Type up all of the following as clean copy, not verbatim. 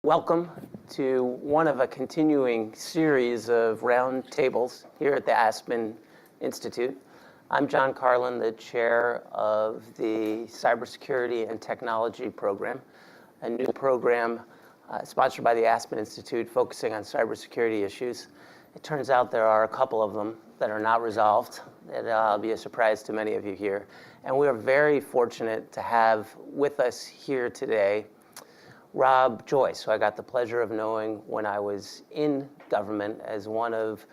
Welcome to one of a continuing series of round tables here at the Aspen Institute. I'm John Carlin, the chair of the Cybersecurity and Technology program, a new program sponsored by the Aspen Institute focusing on cybersecurity issues. It turns out there are a couple of them that are not resolved. It'll be a surprise to many of you here. And we are very fortunate to have with us here today Rob Joyce, who I got the pleasure of knowing when I was in government as one of,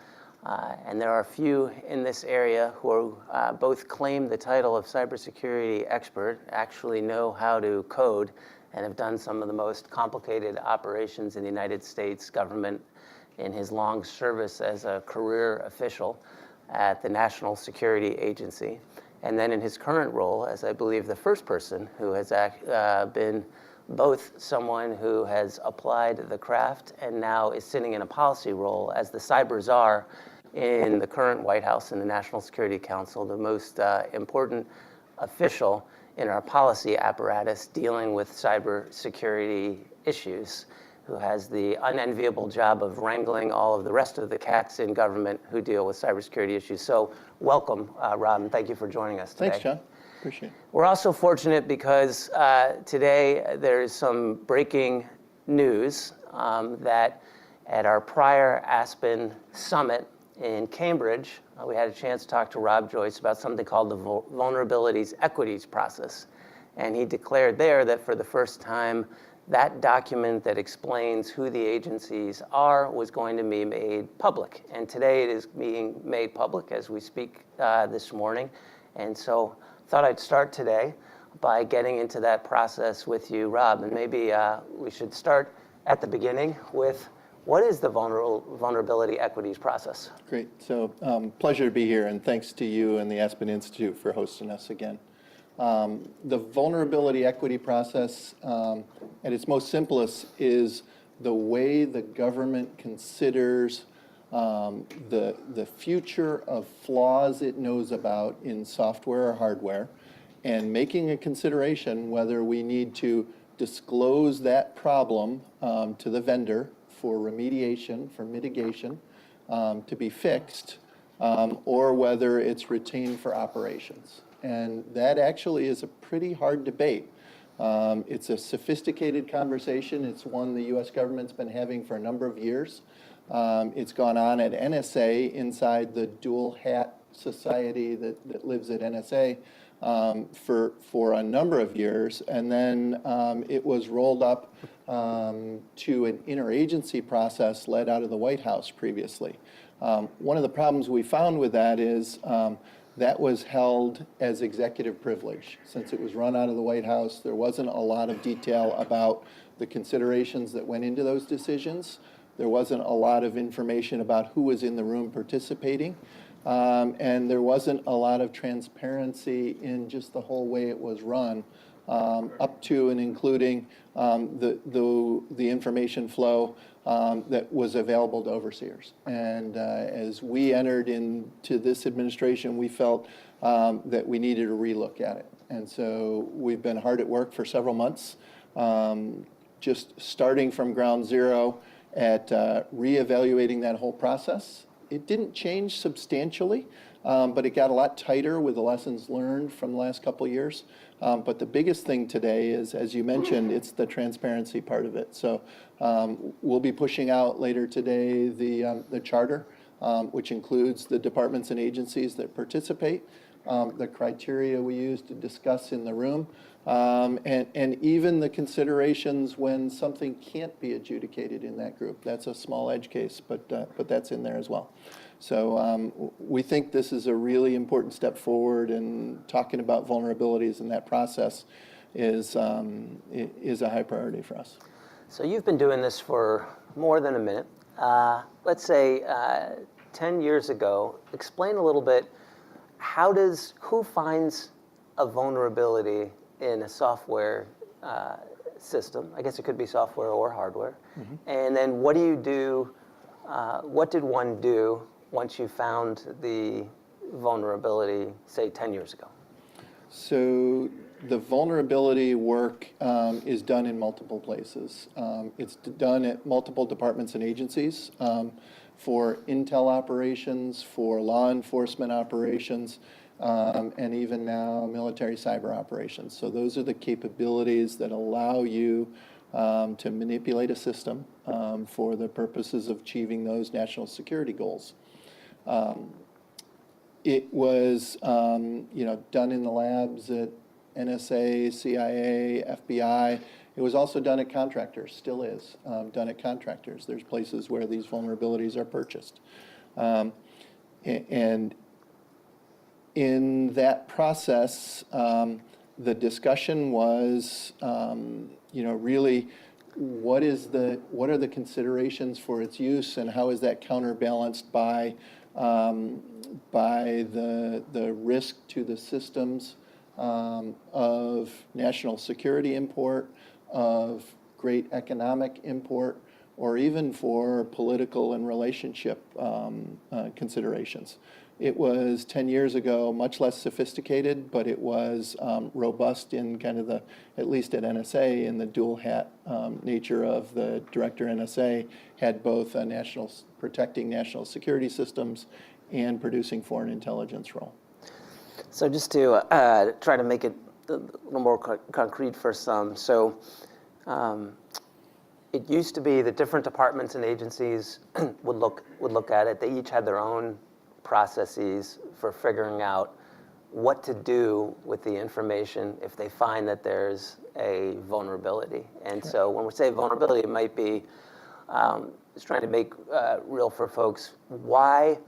and there are a few in this area who both claim the title of cybersecurity expert, actually know how to code, and have done some of the most complicated operations in the United States government in his long service as a career official at the National Security Agency. And then in his current role as, I believe, the first person who has been both someone who has applied the craft and now is sitting in a policy role as the cyber czar in the current White House and the National Security Council, the most important official in our policy apparatus dealing with cybersecurity issues, who has the unenviable job of wrangling all of the rest of the cats in government who deal with cybersecurity issues. So welcome, Rob, and thank you for joining us today. Thanks, John. Appreciate it. We're also fortunate because today there is some breaking news that at our prior Aspen Summit in Cambridge, we had a chance to talk to Rob Joyce about something called the vulnerabilities equities process. And he declared there that for the first time, that document that explains who the agencies are was going to be made public. And today it is being made public as we speak this morning. And so thought I'd start today by getting into that process with you, Rob. And maybe we should start at the beginning with what is the vulnerability equities process? Great. So pleasure to be here, and thanks to you and the Aspen Institute for hosting us again. The vulnerability equity process, at its most simplest, is the way the government considers the future of flaws it knows about in software or hardware, and making a consideration whether we need to disclose that problem to the vendor for remediation, for mitigation, to be fixed, or whether it's retained for operations. And that actually is a pretty hard debate. It's a sophisticated conversation. It's one the U.S. government's been having for a number of years. It's gone on at NSA inside the dual hat society that lives at NSA for a number of years. And then it was rolled up to an interagency process led out of the White House previously. One of the problems we found with that is that was held as executive privilege. Since it was run out of the White House, there wasn't a lot of detail about the considerations that went into those decisions. There wasn't a lot of information about who was in the room participating. And there wasn't a lot of transparency in just the whole way it was run, up to and including the information flow that was available to overseers. And as we entered into this administration, we felt that we needed a relook at it. And so we've been hard at work for several months, just starting from ground zero at reevaluating that whole process. It didn't change substantially, but it got a lot tighter with the lessons learned from the last couple of years. But the biggest thing today is, as you mentioned, it's the transparency part of it. So we'll be pushing out later today the charter, which includes the departments and agencies that participate, the criteria we use to discuss in the room, and even the considerations when something can't be adjudicated in that group. That's a small edge case, but that's in there as well. So we think this is a really important step forward, and talking about vulnerabilities in that process is a high priority for us. So you've been doing this for more than a minute. Let's say 10 years ago, explain a little bit, who finds a vulnerability in a software system? I guess it could be software or hardware. Mm-hmm. And then what do you do, what did one do once you found the vulnerability, say 10 years ago? So the vulnerability work is done in multiple places. It's done at multiple departments and agencies for intel operations, for law enforcement operations, and even now military cyber operations. So those are the capabilities that allow you to manipulate a system for the purposes of achieving those national security goals. It was done in the labs at NSA, CIA, FBI. It was also done at contractors, still is done at contractors. There's places where these vulnerabilities are purchased. And in that process, the discussion was, really what are the considerations for its use, and how is that counterbalanced by the risk to the systems of national security import, of great economic import, or even for political and relationship considerations. It was 10 years ago, much less sophisticated, but it was robust in kind of at least at NSA, in the dual hat nature of the director NSA, had both a protecting national security systems and producing foreign intelligence role. So just to try to make it a little more concrete for some, so it used to be that different departments and agencies would look at it. They each had their own processes for figuring out what to do with the information if they find that there's a vulnerability. And so when we say vulnerability, it might be just trying to make real for folks why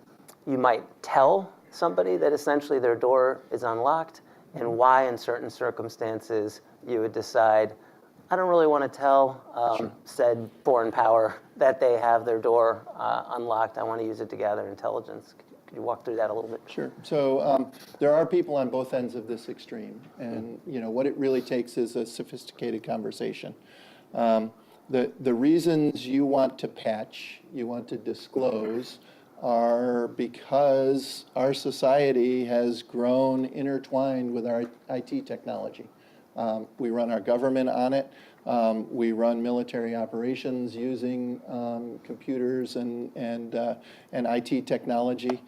you might tell somebody that essentially their door is unlocked, and why in certain circumstances you would decide, I don't really want to tell said foreign power that they have their door unlocked. I want to use it to gather intelligence. Could you walk through that a little bit? Sure. So there are people on both ends of this extreme, and what it really takes is a sophisticated conversation. The reasons you want to patch, you want to disclose, are because our society has grown intertwined with our IT technology. We run our government on it. We run military operations using computers and IT technology.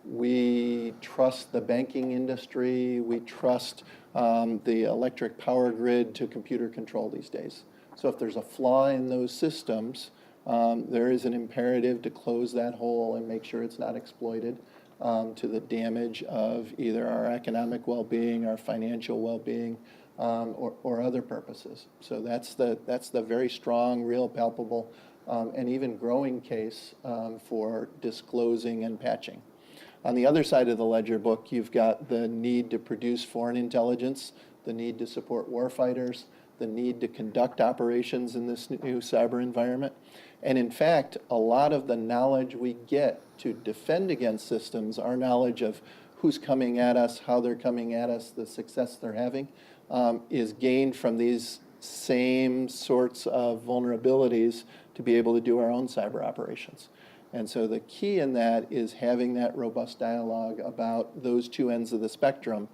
We trust the banking industry. We trust the electric power grid to computer control these days. So if there's a flaw in those systems, there is an imperative to close that hole and make sure it's not exploited to the damage of either our economic well-being, our financial well-being, or other purposes. So that's the very strong, real, palpable, and even growing case for disclosing and patching. On the other side of the ledger book, you've got the need to produce foreign intelligence, the need to support warfighters, the need to conduct operations in this new cyber environment. And in fact, a lot of the knowledge we get to defend against systems, our knowledge of who's coming at us, how they're coming at us, the success they're having, is gained from these same sorts of vulnerabilities to be able to do our own cyber operations. And so the key in that is having that robust dialogue about those two ends of the spectrum,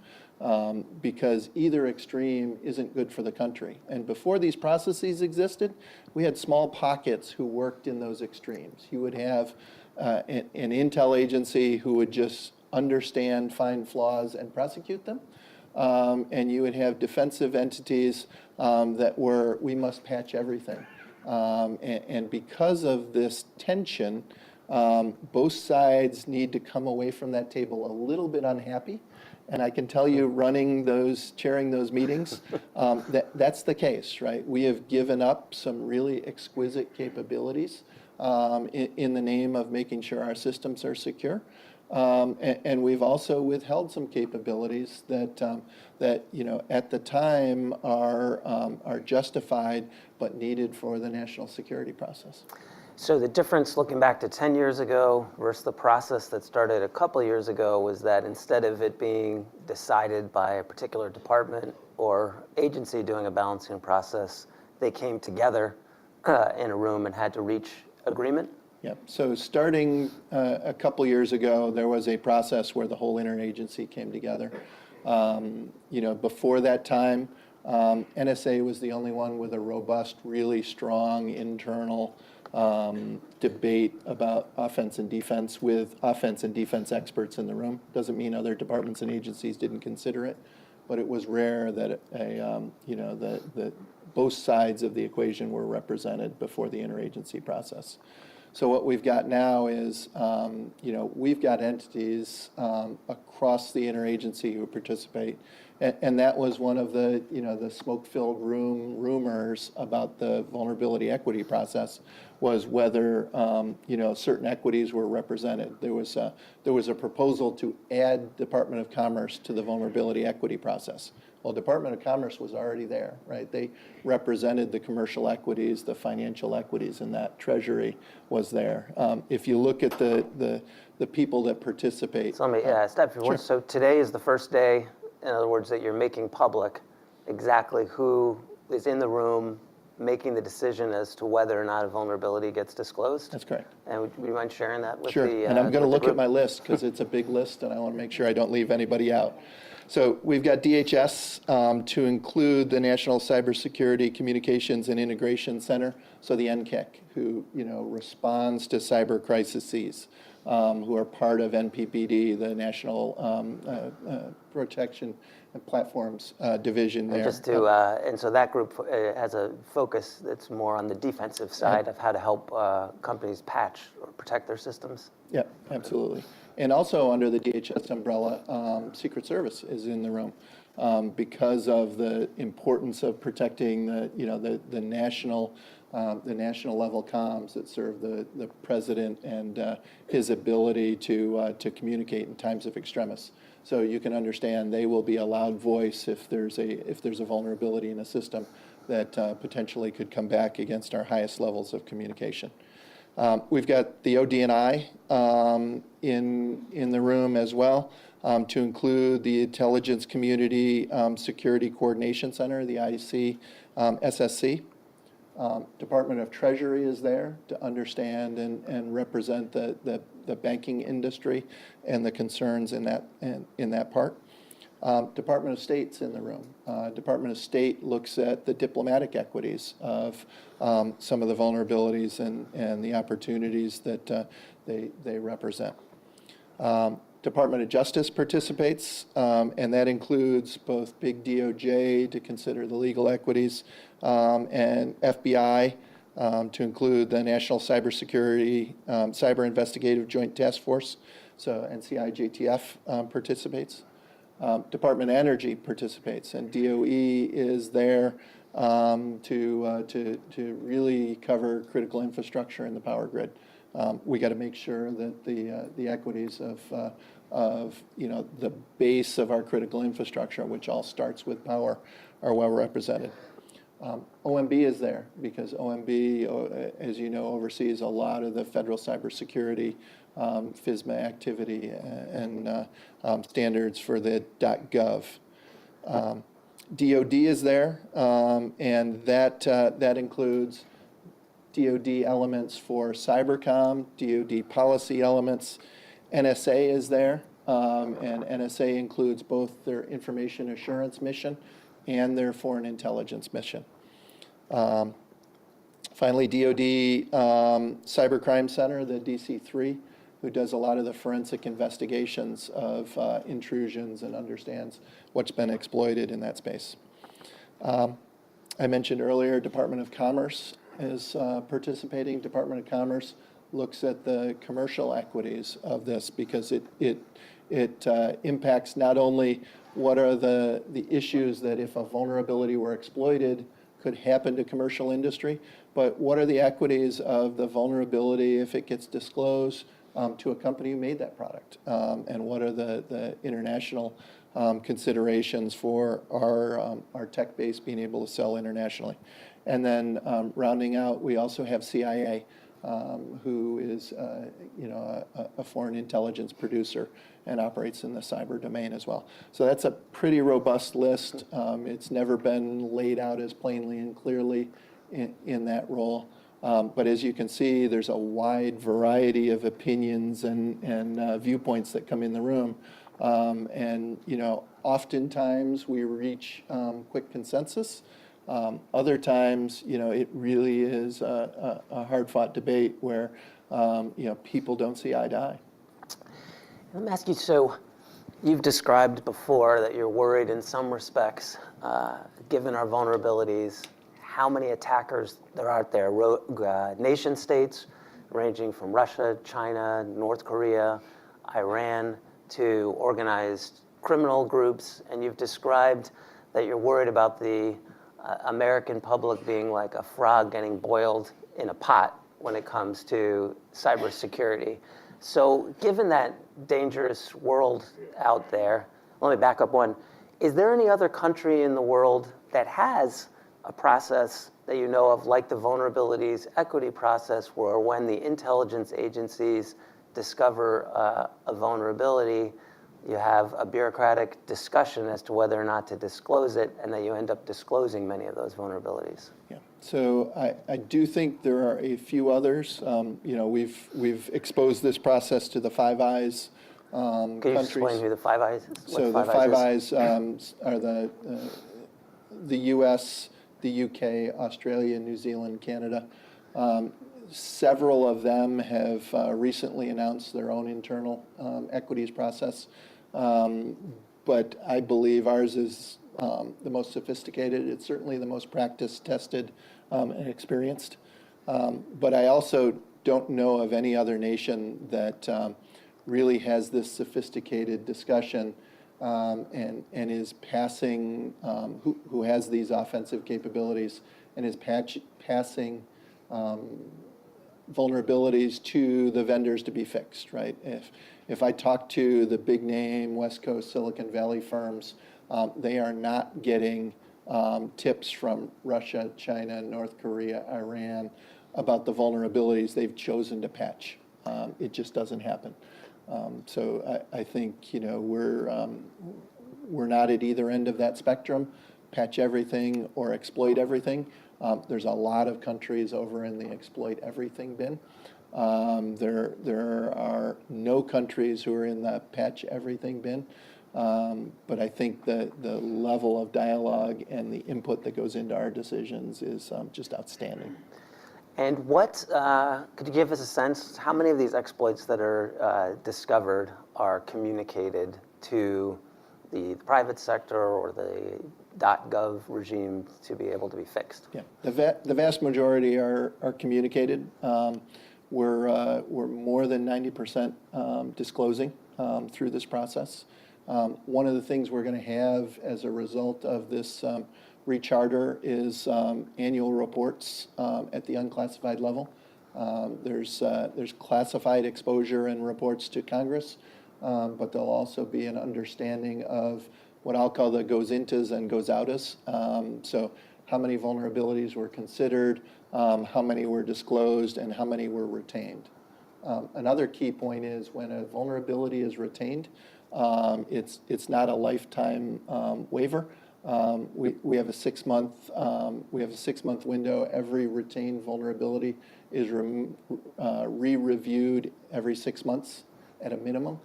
because either extreme isn't good for the country. And before these processes existed, we had small pockets who worked in those extremes. You would have an intel agency who would just understand, find flaws, and prosecute them. And you would have defensive entities that were, we must patch everything. And because of this tension, both sides need to come away from that table a little bit unhappy. And I can tell you, chairing those meetings, that's the case, right? We have given up some really exquisite capabilities in the name of making sure our systems are secure. And we've also withheld some capabilities that at the time are justified but needed for the national security process. So the difference looking back to 10 years ago versus the process that started a couple of years ago was that instead of it being decided by a particular department or agency doing a balancing process, they came together in a room and had to reach agreement? Yep. So starting a couple years ago, there was a process where the whole interagency came together. Before that time, NSA was the only one with a robust, really strong internal debate about offense and defense with offense and defense experts in the room. Doesn't mean other departments and agencies didn't consider it, but it was rare that that both sides of the equation were represented before the interagency process. So what we've got now is, we've got entities across the interagency who participate, and that was one of the, the smoke-filled rumors about the vulnerability equity process, was whether, certain equities were represented. There was a proposal to add Department of Commerce to the vulnerability equity process. Well, Department of Commerce was already there, right? They represented the commercial equities, the financial equities, and that Treasury was there. If you look at the people that participate. So let me step forward. So today is the first day, in other words, that you're making public exactly who is in the room making the decision as to whether or not a vulnerability gets disclosed? That's correct. And would you mind sharing that with Sure. the And I'm going to look group? at my list because it's a big list, and I want to make sure I don't leave anybody out. So we've got DHS to include the National Cybersecurity Communications and Integration Center, so the NCIC, who responds to cyber crises, who are part of NPPD, the National Protection and Platforms Division there. And so that group has a focus that's more on the defensive side of how to help companies patch or protect their systems. Yeah, absolutely. And also under the DHS umbrella, Secret Service is in the room because of the importance of protecting the national level comms that serve the president and his ability to communicate in times of extremis. So you can understand they will be a loud voice if there's a vulnerability in a system that potentially could come back against our highest levels of communication. We've got the ODNI in the room as well, to include the Intelligence Community Security Coordination Center, the IC SSC. Department of Treasury is there to understand and represent the banking industry and the concerns in that part. Department of State's in the room. Department of State looks at the diplomatic equities of some of the vulnerabilities and the opportunities that they represent. Department of Justice participates, and that includes both big DOJ to consider the legal equities, and FBI to include the National Cybersecurity Cyber Investigative Joint Task Force, so NCI-JTF participates. Department of Energy participates, and DOE is there to really cover critical infrastructure in the power grid. We got to make sure that the equities of the base of our critical infrastructure, which all starts with power, are well represented. OMB is there because OMB, as you know, oversees a lot of the federal cybersecurity FISMA activity and standards for the .gov. DoD is there, and that includes DoD elements for cybercom, DoD policy elements. NSA is there, and NSA includes both their information assurance mission and their foreign intelligence mission. Finally, DoD Cybercrime Center, the DC-3, who does a lot of the forensic investigations of intrusions and understands what's been exploited in that space. I mentioned earlier Department of Commerce is participating. Department of Commerce looks at the commercial equities of this because it impacts not only what are the issues that if a vulnerability were exploited could happen to commercial industry, but what are the equities of the vulnerability if it gets disclosed to a company who made that product, and what are the international considerations for our tech base being able to sell internationally. And then rounding out, we also have CIA, who is a foreign intelligence producer and operates in the cyber domain as well. So that's a pretty robust list. It's never been laid out as plainly and clearly in that role. But as you can see, there's a wide variety of opinions and viewpoints that come in the room And, oftentimes we reach quick consensus. Other times, it really is a hard-fought debate where, people don't see eye to eye. Let me ask you, so you've described before that you're worried in some respects, given our vulnerabilities, how many attackers there are out there, nation states ranging from Russia, China, North Korea, Iran, to organized criminal groups, and you've described that you're worried about the American public being like a frog getting boiled in a pot when it comes to cybersecurity. So given that dangerous world out there, let me back up one. Is there any other country in the world that has a process that you know of, like the vulnerabilities equity process, where when the intelligence agencies discover a vulnerability, you have a bureaucratic discussion as to whether or not to disclose it, and that you end up disclosing many of those vulnerabilities? Yeah. So I do think there are a few others. We've exposed this process to the Five Eyes Can you countries. explain who the Five Eyes is? So the Five Eyes are the U.S., the UK, Australia, New Zealand, Canada. Several of them have recently announced their own internal equities process. But I believe ours is the most sophisticated. It's certainly the most practice tested and experienced. But I also don't know of any other nation that really has this sophisticated discussion and is passing, who has these offensive capabilities and is passing vulnerabilities to the vendors to be fixed, right? If I talk to the big name West Coast Silicon Valley firms, they are not getting tips from Russia, China, North Korea, Iran about the vulnerabilities they've chosen to patch. It just doesn't happen. So I think we're not at either end of that spectrum, patch everything or exploit everything. There's a lot of countries over in the exploit everything bin. There are no countries who are in the patch everything bin. But I think the level of dialogue and the input that goes into our decisions is just outstanding. And what, could you give us a sense, how many of these exploits that are discovered are communicated to the private sector or the .gov regime to be able to be fixed? Yeah, the vast majority are communicated. We're more than 90% disclosing through this process. One of the things we're going to have as a result of this recharter is annual reports at the unclassified level. There's classified exposure and reports to Congress, but there'll also be an understanding of what I'll call the goes intas and goes outas. So how many vulnerabilities were considered, how many were disclosed, and how many were retained. Another key point is when a vulnerability is retained, it's not a lifetime waiver. We have a 6-month window. Every retained vulnerability is re-reviewed every 6 months at a minimum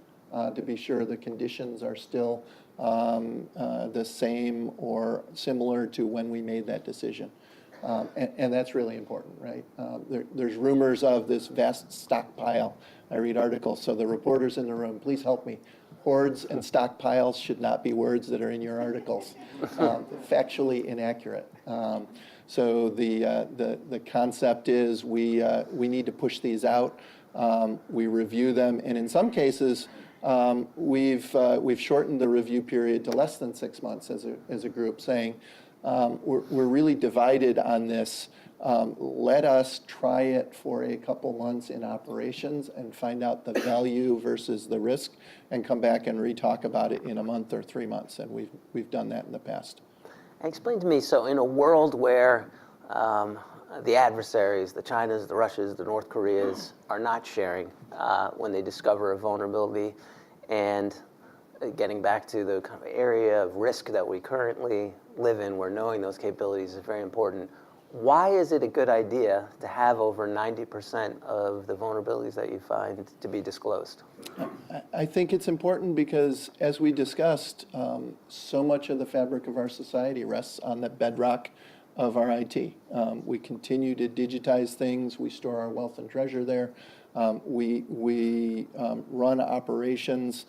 to be sure the conditions are still the same or similar to when we made that decision. And that's really important, right? There's rumors of this vast stockpile. I read articles, so the reporters in the room, please help me. Hoards and stockpiles should not be words that are in your articles. Factually inaccurate. So the concept is we need to push these out. We review them, and in some cases, we've shortened the review period to less than 6 months as a group, saying we're really divided on this. Let us try it for a couple months in operations and find out the value versus the risk, and come back and re-talk about it in a month or 3 months. And we've done that in the past. Explain to me, so in a world where the adversaries, the Chinas, the Russias, the North Koreas, are not sharing when they discover a vulnerability, and getting back to the kind of area of risk that we currently live in, where knowing those capabilities is very important, Why is it a good idea to have over 90% of the vulnerabilities that you find to be disclosed? I think it's important because, as we discussed, so much of the fabric of our society rests on the bedrock of our IT. We continue to digitize things. We store our wealth and treasure there. We run operations.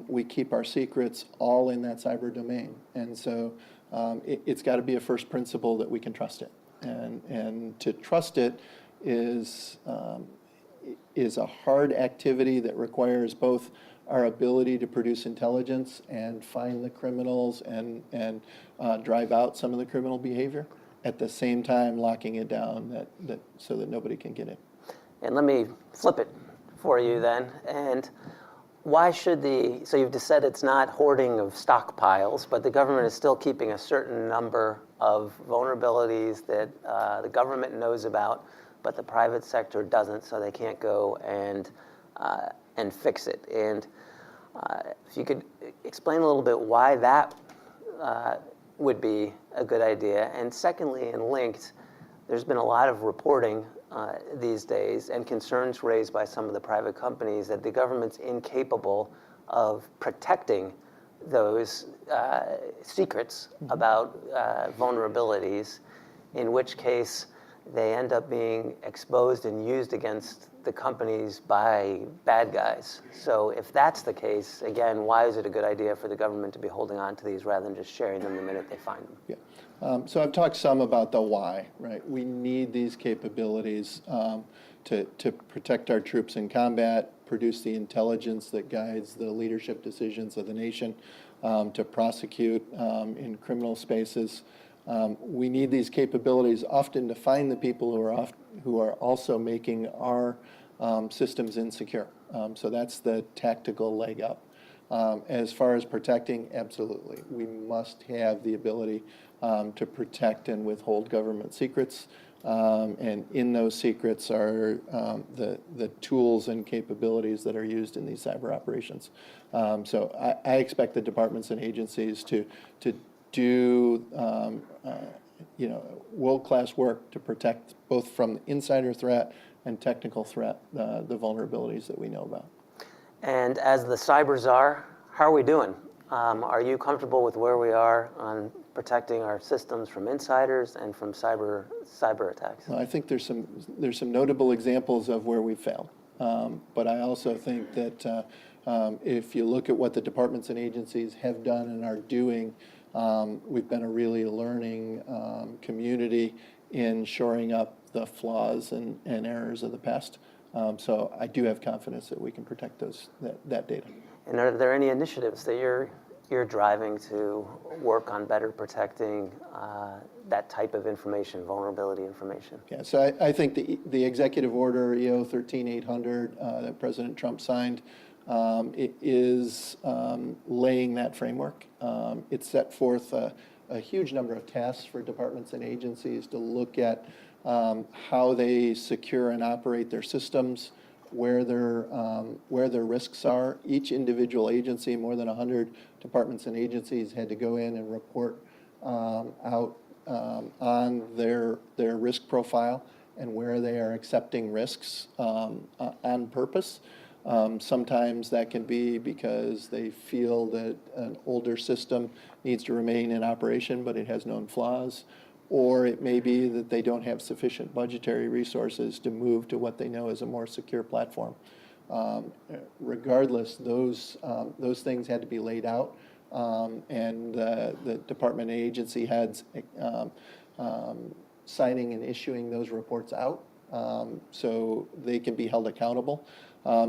We keep our secrets all in that cyber domain. And so it's got to be a first principle that we can trust it. And to trust it is a hard activity that requires both our ability to produce intelligence and find the criminals and drive out some of the criminal behavior, at the same time locking it down so that nobody can get in. And let me flip it for you then. And why should so you've just said it's not hoarding of stockpiles, but the government is still keeping a certain number of vulnerabilities that the government knows about, but the private sector doesn't, so they can't go and fix it. And if you could explain a little bit why that would be a good idea. And secondly, and linked, there's been a lot of reporting these days and concerns raised by some of the private companies that the government's incapable of protecting those secrets about vulnerabilities, in which case they end up being exposed and used against the companies by bad guys. So if that's the case, again, why is it a good idea for the government to be holding on to these rather than just sharing them the minute they find them? Yeah. So I've talked some about the why, right? We need these capabilities to protect our troops in combat, produce the intelligence that guides the leadership decisions of the nation, to prosecute in criminal spaces. We need these capabilities often to find the people who are also making our systems insecure. So that's the tactical leg up. As far as protecting, absolutely. We must have the ability to protect and withhold government secrets. And in those secrets are the tools and capabilities that are used in these cyber operations. So I expect the departments and agencies to do world-class work to protect both from insider threat and technical threat, the vulnerabilities that we know about. And as the cyber czar, how are we doing? Are you comfortable with where we are on protecting our systems from insiders and from cyber attacks? Well, I think there's some notable examples of where we failed. But I also think that if you look at what the departments and agencies have done and are doing, we've been a really learning community in shoring up the flaws and errors of the past. So I do have confidence that we can protect that data. And are there any initiatives that you're driving to work on better protecting that type of information, vulnerability information? Yeah, so I think the executive order EO 13800 that President Trump signed is laying that framework. It set forth a huge number of tasks for departments and agencies to look at how they secure and operate their systems, where their risks are. Each individual agency, more than 100 departments and agencies, had to go in and report out on their risk profile and where they are accepting risks on purpose. Sometimes that can be because they feel that an older system needs to remain in operation, but it has known flaws. Or it may be that they don't have sufficient budgetary resources to move to what they know is a more secure platform. Regardless, those things had to be laid out, and the department and agency heads signing and issuing those reports out so they can be held accountable.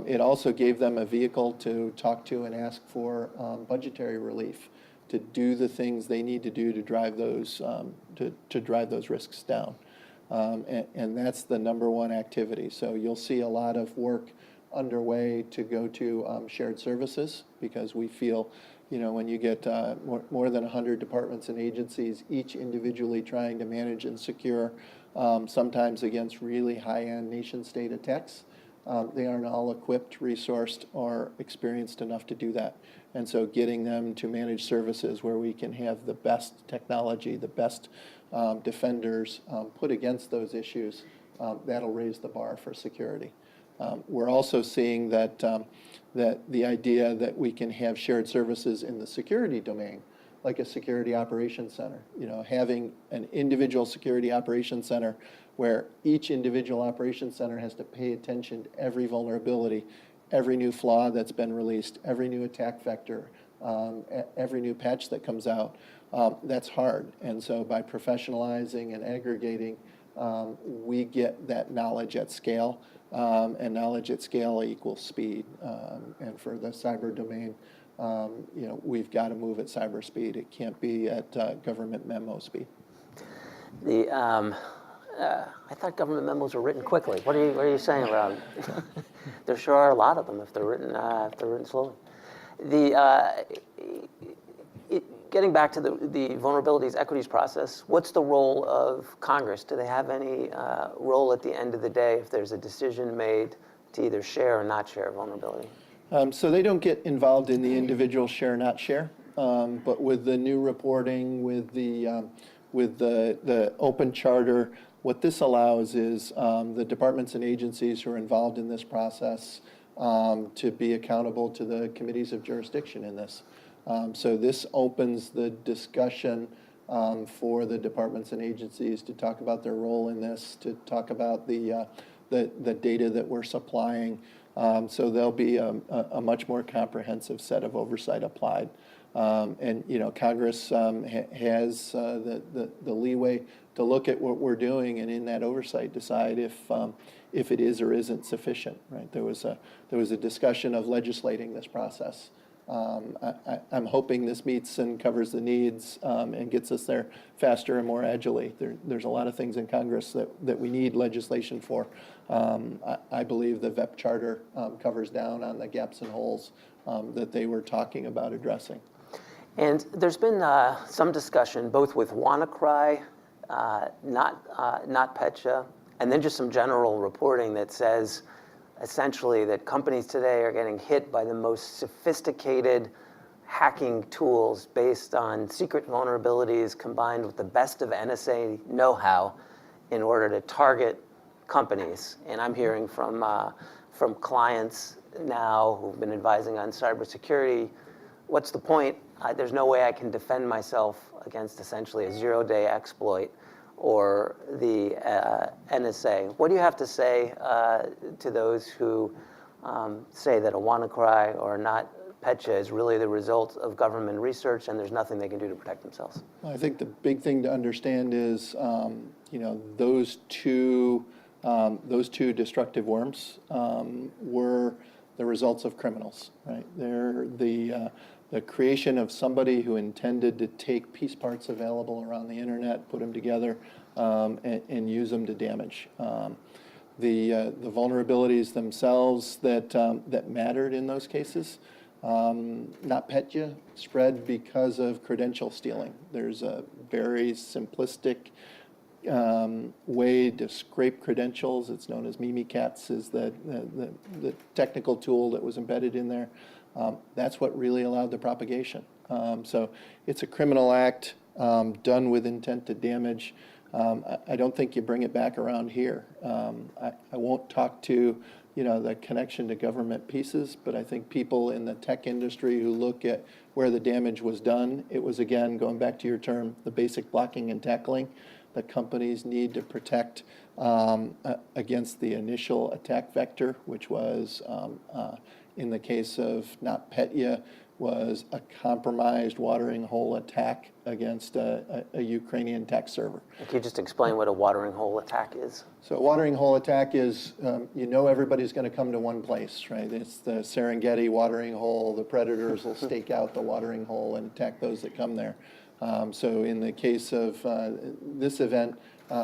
It also gave them a vehicle to talk to and ask for budgetary relief to do the things they need to do to drive those risks down, and that's the number one activity. So you'll see a lot of work underway to go to shared services, because we feel, when you get more than 100 departments and agencies, each individually trying to manage and secure, sometimes against really high-end nation-state attacks, they aren't all equipped, resourced, or experienced enough to do that. And so getting them to manage services where we can have the best technology, the best defenders put against those issues, that'll raise the bar for security. We're also seeing that, that the idea that we can have shared services in the security domain, like a security operations center, having an individual security operations center where each individual operations center has to pay attention to every vulnerability, every new flaw that's been released, every new attack vector, every new patch that comes out. That's hard. And so by professionalizing and aggregating, we get that knowledge at scale. And knowledge at scale equals speed. And for the cyber domain, we've got to move at cyber speed. It can't be at government memo speed. I thought government memos were written quickly. What are you saying, Rob? There sure are a lot of them if they're written slowly. Getting back to the vulnerabilities equities process, what's the role of Congress? Do they have any role at the end of the day if there's a decision made to either share or not share vulnerability? So they don't get involved in the individual share, not share. But with the new reporting, with the open charter, what this allows is the departments and agencies who are involved in this process to be accountable to the committees of jurisdiction in this. So this opens the discussion for the departments and agencies to talk about their role in this, to talk about the data that we're supplying. So there'll be a much more comprehensive set of oversight applied. And Congress has the leeway to look at what we're doing, and in that oversight decide if it is or isn't sufficient. Right? There was a discussion of legislating this process. I'm hoping this meets and covers the needs and gets us there faster and more agilely. There's a lot of things in Congress that we need legislation for. I believe the VEP charter covers down on the gaps and holes that they were talking about addressing. And there's been some discussion both with WannaCry, not Petya, and then just some general reporting that says essentially that companies today are getting hit by the most sophisticated hacking tools based on secret vulnerabilities combined with the best of NSA know-how in order to target companies. And I'm hearing from clients now who've been advising on cybersecurity, what's the point? There's no way I can defend myself against essentially a zero-day exploit or the NSA. What do you have to say to those who say that a WannaCry or not Petya is really the result of government research and there's nothing they can do to protect themselves? I think the big thing to understand is, those two destructive worms were the results of criminals, right? They're the creation of somebody who intended to take piece parts available around the internet, put them together, and use them to damage. The vulnerabilities themselves that mattered in those cases, not Petya, spread because of credential stealing. There's a very simplistic way to scrape credentials. It's known as Mimikatz, is the technical tool that was embedded in there. That's what really allowed the propagation. So it's a criminal act done with intent to damage. I don't think you bring it back around here. I won't talk to the connection to government pieces, but I think people in the tech industry who look at where the damage was done, it was, again, going back to your term, the basic blocking and tackling that companies need to protect against the initial attack vector, which was, in the case of not Petya, was a compromised watering hole attack against a Ukrainian tech server. Can you just explain what a watering hole attack is? So a watering hole attack is, everybody's going to come to one place, right? It's the Serengeti watering hole. The predators will stake out the watering hole and attack those that come there. So in the case of this event,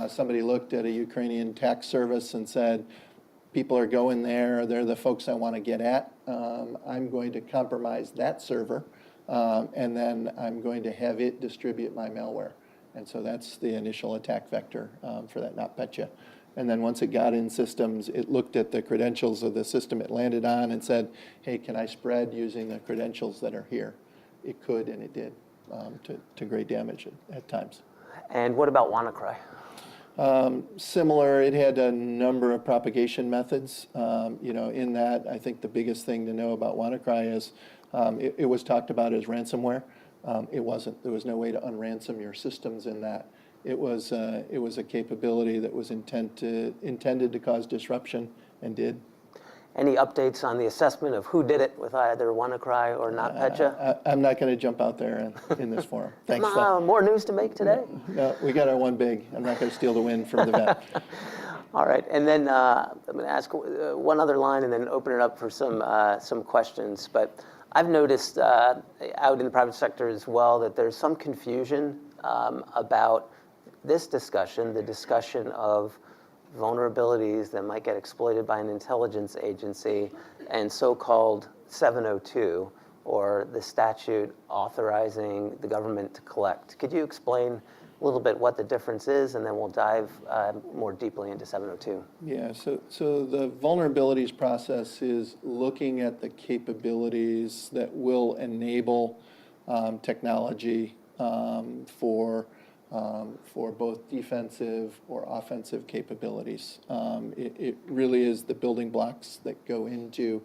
somebody looked at a Ukrainian tax service and said, people are going there, they're the folks I want to get at. I'm going to compromise that server, and then I'm going to have it distribute my malware. And so that's the initial attack vector for that NotPetya. And then once it got in systems, it looked at the credentials of the system it landed on and said, hey, can I spread using the credentials that are here? It could, and it did, to great damage at times. And what about WannaCry? Similar, it had a number of propagation methods. In that, I think the biggest thing to know about WannaCry is it was talked about as ransomware. It wasn't. There was no way to unransom your systems in that. It was a capability that was intended to cause disruption and did. Any updates on the assessment of who did it with either WannaCry or NotPetya? I'm not going to jump out there in this forum. Thanks. More news to make today? No, we got our one big. I'm not going to steal the win from the vet. All right, and then I'm going to ask one other line and then open it up for some questions. But I've noticed out in the private sector as well that there's some confusion about this discussion, the discussion of vulnerabilities that might get exploited by an intelligence agency and so-called 702, or the statute authorizing the government to collect. Could you explain a little bit what the difference is, and then we'll dive more deeply into 702. Yeah, so the vulnerabilities process is looking at the capabilities that will enable technology for both defensive or offensive capabilities. It really is the building blocks that go into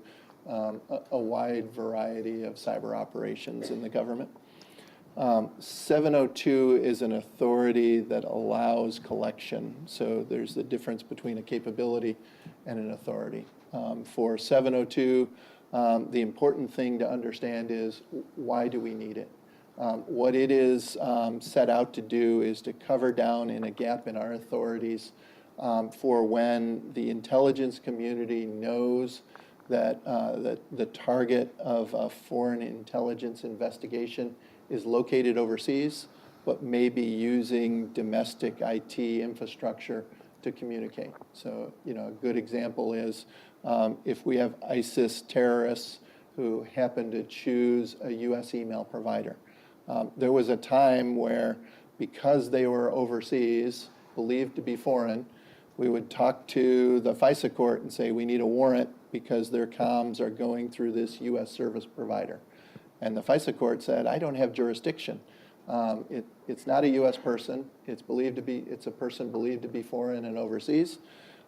a wide variety of cyber operations in the government. 702 is an authority that allows collection. So there's the difference between a capability and an authority. For 702, the important thing to understand is why do we need it? What it is set out to do is to cover down in a gap in our authorities for when the intelligence community knows that the target of a foreign intelligence investigation is located overseas, but may be using domestic IT infrastructure to communicate. So, a good example is if we have ISIS terrorists who happen to choose a US email provider. There was a time where, because they were overseas, believed to be foreign, we would talk to the FISA court and say, we need a warrant because their comms are going through this US service provider. And the FISA court said, I don't have jurisdiction. It's not a US person. It's a person believed to be foreign and overseas.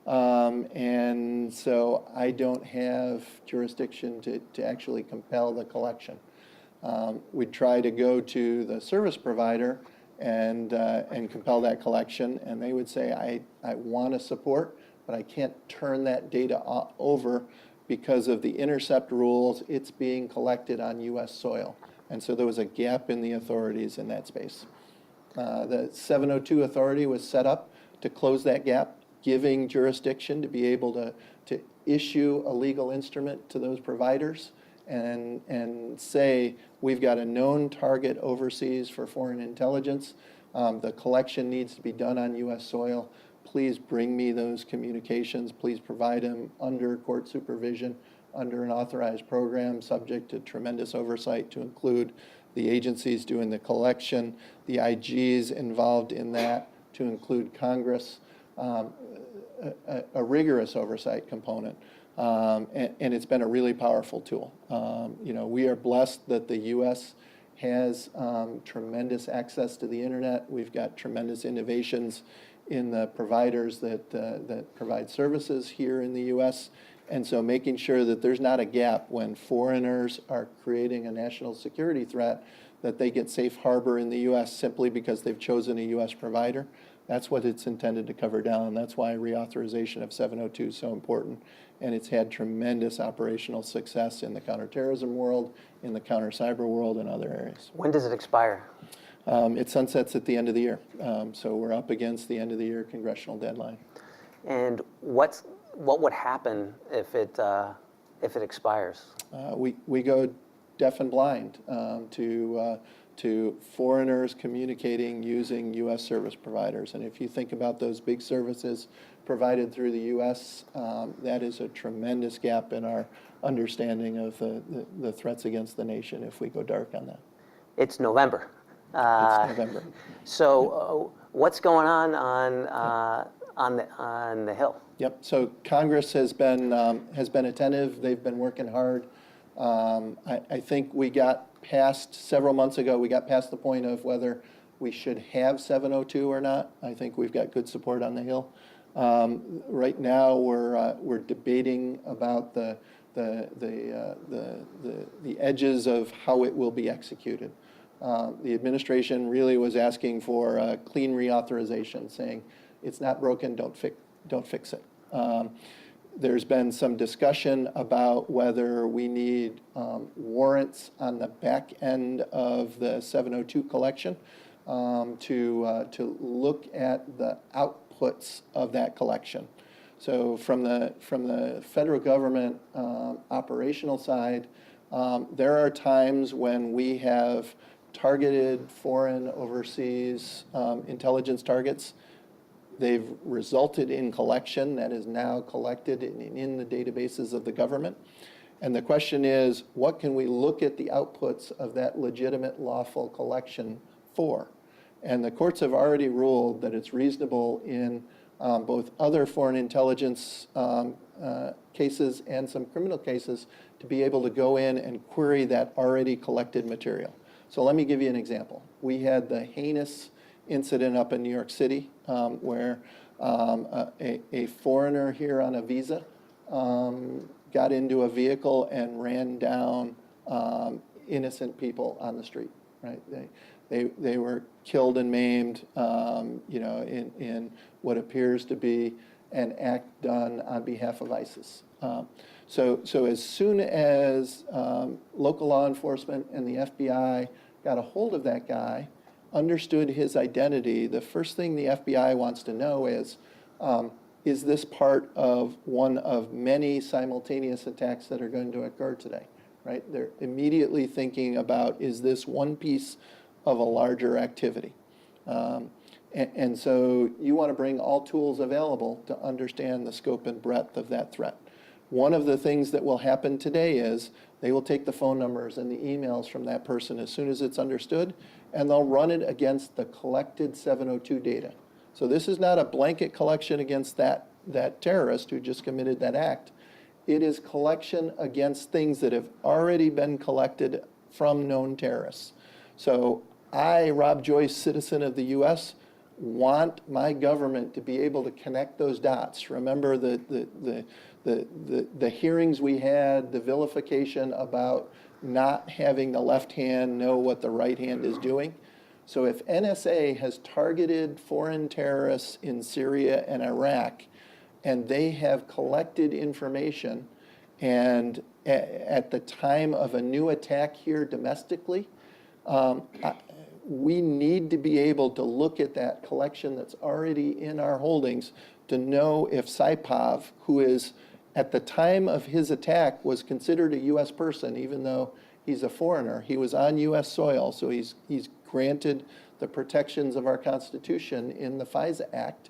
And so I don't have jurisdiction to actually compel the collection. We'd try to go to the service provider and compel that collection, and they would say, I want to support, but I can't turn that data over because of the intercept rules. It's being collected on US soil. And so there was a gap in the authorities in that space. The 702 authority was set up to close that gap, giving jurisdiction to be able to issue a legal instrument to those providers and say, we've got a known target overseas for foreign intelligence. The collection needs to be done on US soil. Please bring me those communications. Please provide them under court supervision, under an authorized program, subject to tremendous oversight to include the agencies doing the collection, the IGs involved in that, to include Congress, a rigorous oversight component. And it's been a really powerful tool. We are blessed that the US has tremendous access to the internet. We've got tremendous innovations in the providers that provide services here in the US. And so making sure that there's not a gap when foreigners are creating a national security threat, that they get safe harbor in the US simply because they've chosen a US provider. That's what it's intended to cover down. That's why reauthorization of 702 is so important. And it's had tremendous operational success in the counterterrorism world, in the counter-cyber world, and other areas. When does it expire? It sunsets at the end of the year. So we're up against the end of the year congressional deadline. And what would happen if it expires? We go deaf and blind to foreigners communicating using U.S. service providers. And if you think about those big services provided through the U.S., that is a tremendous gap in our understanding of the threats against the nation if we go dark on that. It's November. It's November. So what's going on on the Hill. Yep. So Congress has been attentive. They've been working hard. I think we got past several months ago. We got past the point of whether we should have 702 or not. I think we've got good support on the Hill. Right now, we're debating about the edges of how it will be executed. The administration really was asking for a clean reauthorization, saying it's not broken, don't fix it. There's been some discussion about whether we need warrants on the back end of the 702 collection to look at the outputs of that collection. So from the federal government operational side, there are times when we have targeted foreign overseas intelligence targets. They've resulted in collection that is now collected in the databases of the government. And the question is, what can we look at the outputs of that legitimate, lawful collection for? And the courts have already ruled that it's reasonable in both other foreign intelligence cases and some criminal cases to be able to go in and query that already collected material. So let me give you an example. We had the heinous incident up in New York City where a foreigner here on a visa got into a vehicle and ran down innocent people on the street. Right? They were killed and maimed, in what appears to be an act done on behalf of ISIS. So as soon as local law enforcement and the FBI got a hold of that guy, understood his identity, the first thing the FBI wants to know is this part of one of many simultaneous attacks that are going to occur today, right? They're immediately thinking about, is this one piece of a larger activity? And so you want to bring all tools available to understand the scope and breadth of that threat. One of the things that will happen today is they will take the phone numbers and the emails from that person as soon as it's understood, and they'll run it against the collected 702 data. So this is not a blanket collection against that terrorist who just committed that act. It is collection against things that have already been collected from known terrorists. So I, Rob Joyce, citizen of the US, want my government to be able to connect those dots. Remember the hearings we had, the vilification about not having the left hand know what the right hand is doing. So if NSA has targeted foreign terrorists in Syria and Iraq, and they have collected information, and at the time of a new attack here domestically, we need to be able to look at that collection that's already in our holdings to know if Saipov, who is at the time of his attack was considered a U.S. person, even though he's a foreigner. He was on U.S. soil, so he's granted the protections of our Constitution in the FISA Act.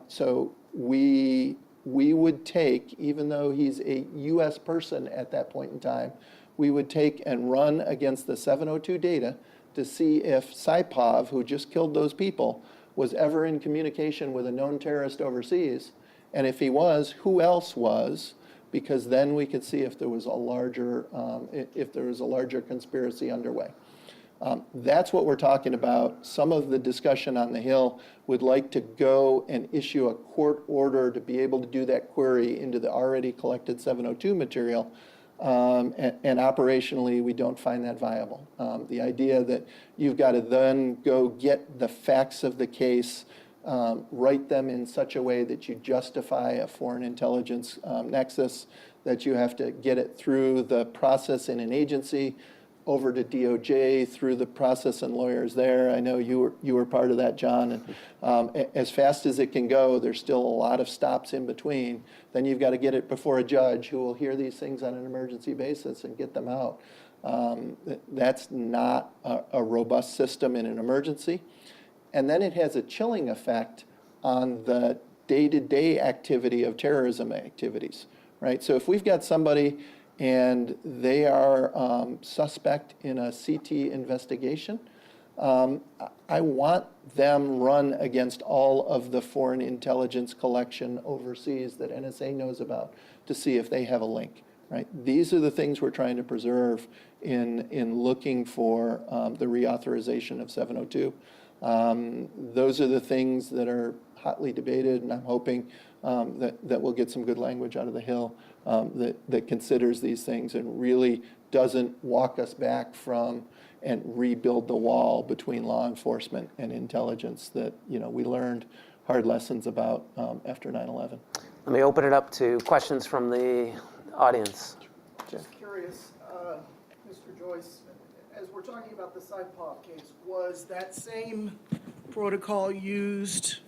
So we would take, even though he's a U.S. person at that point in time, we would take and run against the 702 data to see if Saipov, who just killed those people, was ever in communication with a known terrorist overseas. And if he was, who else was? Because then we could see if there was a larger conspiracy underway. That's what we're talking about. Some of the discussion on the Hill would like to go and issue a court order to be able to do that query into the already collected 702 material. And operationally, we don't find that viable. The idea that you've got to then go get the facts of the case, write them in such a way that you justify a foreign intelligence nexus, that you have to get it through the process in an agency, over to DOJ, through the process and lawyers there. I know you were part of that, John. And as fast as it can go, there's still a lot of stops in between. Then you've got to get it before a judge who will hear these things on an emergency basis and get them out. That's not a robust system in an emergency. And then it has a chilling effect on the day-to-day activity of terrorism activities, right? So if we've got somebody and they are suspect in a CT investigation, I want them run against all of the foreign intelligence collection overseas that NSA knows about to see if they have a link, right? These are the things we're trying to preserve in looking for the reauthorization of 702. Those are the things that are hotly debated, and I'm hoping that we'll get some good language out of the Hill that considers these things and really doesn't walk us back from and rebuild the wall between law enforcement and intelligence that we learned hard lessons about after 9/11. Let me open it up to questions from the audience. Just curious, Mr. Joyce, as we're talking about the Saipov case, was that same protocol used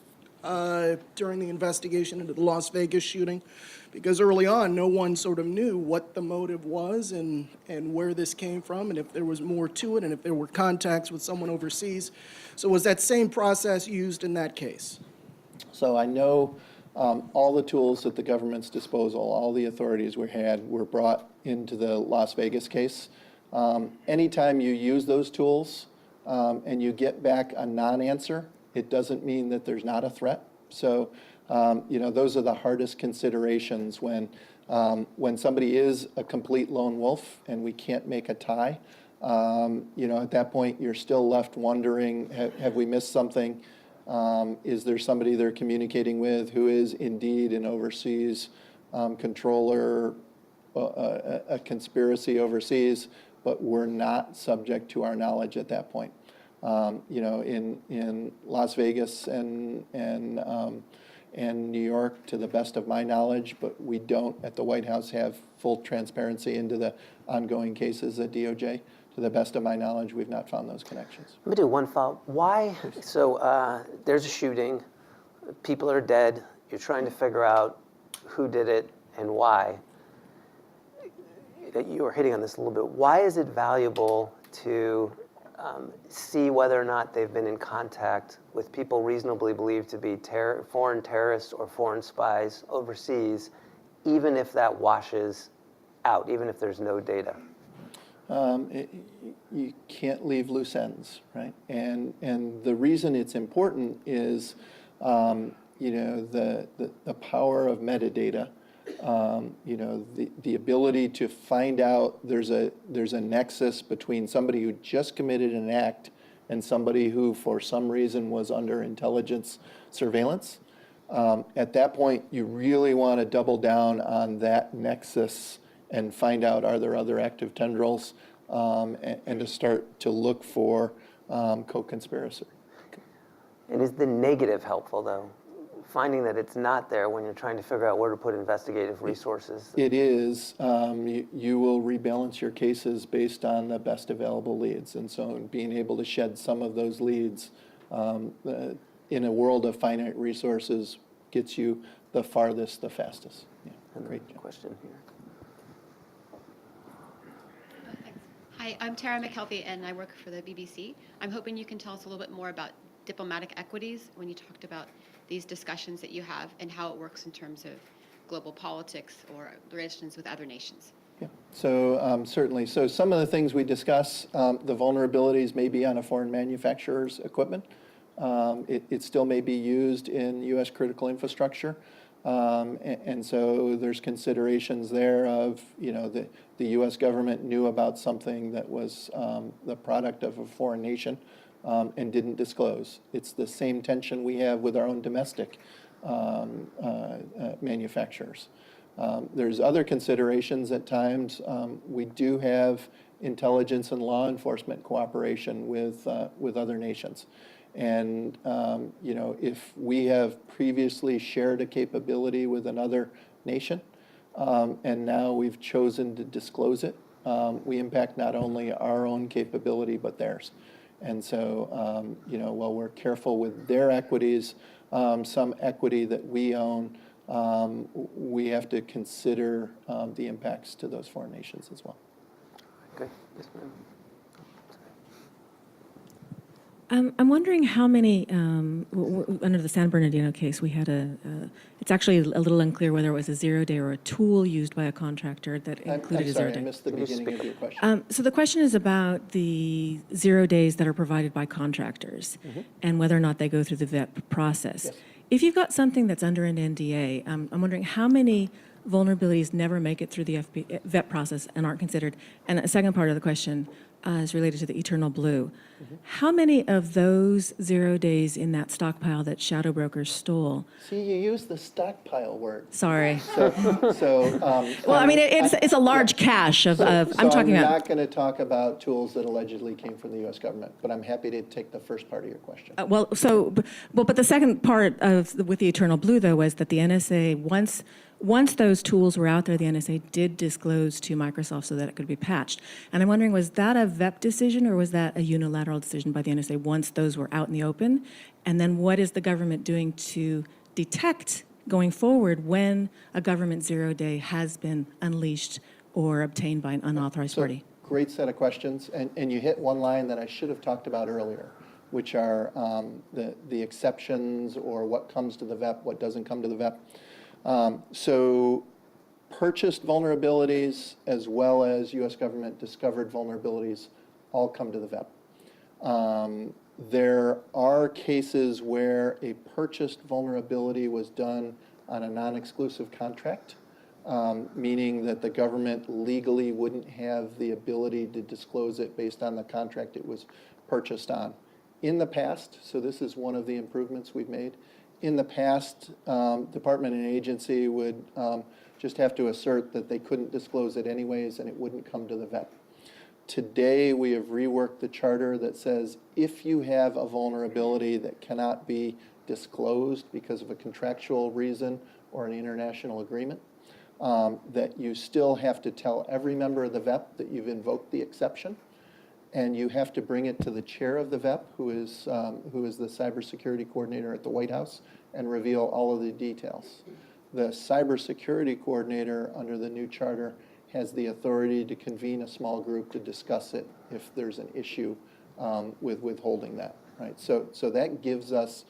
during the investigation into the Las Vegas shooting? Because early on, no one sort of knew what the motive was and where this came from, and if there was more to it, and if there were contacts with someone overseas. So was that same process used in that case? So I know all the tools at the government's disposal, all the authorities we had were brought into the Las Vegas case. Anytime you use those tools and you get back a non-answer, it doesn't mean that there's not a threat. So, those are the hardest considerations when somebody is a complete lone wolf and we can't make a tie. At that point, you're still left wondering, have we missed something? Is there somebody they're communicating with who is indeed an overseas controller, a conspiracy overseas, but we're not subject to our knowledge at that point? In Las Vegas and New York, to the best of my knowledge, but we don't at the White House have full transparency into the ongoing cases at DOJ. To the best of my knowledge, we've not found those connections. Let me do one follow-up. Why? So there's a shooting, people are dead, you're trying to figure out who did it and why. You were hitting on this a little bit. Why is it valuable to see whether or not they've been in contact with people reasonably believed to be foreign terrorists or foreign spies overseas, even if that washes out, even if there's no data? You can't leave loose ends, right? And the reason it's important is, the power of metadata. The ability to find out there's a nexus between somebody who just committed an act and somebody who, for some reason, was under intelligence surveillance. At that point, you really want to double down on that nexus and find out, are there other active tendrils, and to start to look for co-conspiracy. And is the negative helpful, though? Finding that it's not there when you're trying to figure out where to put investigative resources? It is. You will rebalance your cases based on the best available leads. And so being able to shed some of those leads in a world of finite resources gets you the farthest, the fastest. Yeah, great job. Question here. Hi, I'm Tara McKelvey, and I work for the BBC. I'm hoping you can tell us a little bit more about diplomatic equities when you talked about these discussions that you have and how it works in terms of global politics or relations with other nations. Yeah, so certainly. So some of the things we discuss, the vulnerabilities may be on a foreign manufacturer's equipment. It still may be used in U.S. critical infrastructure. And so there's considerations there of, the U.S. government knew about something that was the product of a foreign nation and didn't disclose. It's the same tension we have with our own domestic manufacturers. There's other considerations at times. We do have intelligence and law enforcement cooperation with other nations. And, if we have previously shared a capability with another nation, and now we've chosen to disclose it, we impact not only our own capability, but theirs. And so, while we're careful with their equities, some equity that we own, we have to consider the impacts to those foreign nations as well. Good. Yes, ma'am. I'm wondering how many, under the San Bernardino case, we had it's actually a little unclear whether it was a 0-day or a tool used by a contractor that included I'm a sorry, I 0-day. missed the beginning of your question. So the question is about the 0 days that are provided by contractors and whether or not they go through the VEP process. Yes. If you've got something that's under an NDA, I'm wondering how many vulnerabilities never make it through the VEP process and aren't considered. And a second part of the question is related to the Eternal Blue. How many of those 0 days in that stockpile that shadow brokers stole? See, you used the stockpile word. Sorry. Well, Well, I mean, it's a large cache of, I'm talking I'm about. not going to talk about tools that allegedly came from the U.S. government, but I'm happy to take the first part of your question. But the second part with the Eternal Blue, though, was that the NSA, once those tools were out there, the NSA did disclose to Microsoft so that it could be patched. And I'm wondering, was that a VEP decision or was that a unilateral decision by the NSA once those were out in the open? And then what is the government doing to detect going forward when a government 0-day has been unleashed or obtained by an unauthorized party? Great set of questions, and you hit one line that I should have talked about earlier, which are the exceptions or what comes to the VEP, what doesn't come to the VEP. So purchased vulnerabilities as well as U.S. government discovered vulnerabilities all come to the VEP. There are cases where a purchased vulnerability was done on a non-exclusive contract, meaning that the government legally wouldn't have the ability to disclose it based on the contract it was purchased on. In the past, so this is one of the improvements we've made, in the past, department and agency would just have to assert that they couldn't disclose it anyways and it wouldn't come to the VEP. Today, we have reworked the charter that says if you have a vulnerability that cannot be disclosed because of a contractual reason or an international agreement, that you still have to tell every member of the VEP that you've invoked the exception, and you have to bring it to the chair of the VEP, who is the cybersecurity coordinator at the White House, and reveal all of the details. The cybersecurity coordinator under the new charter has the authority to convene a small group to discuss it if there's an issue with withholding that, right? So that gives us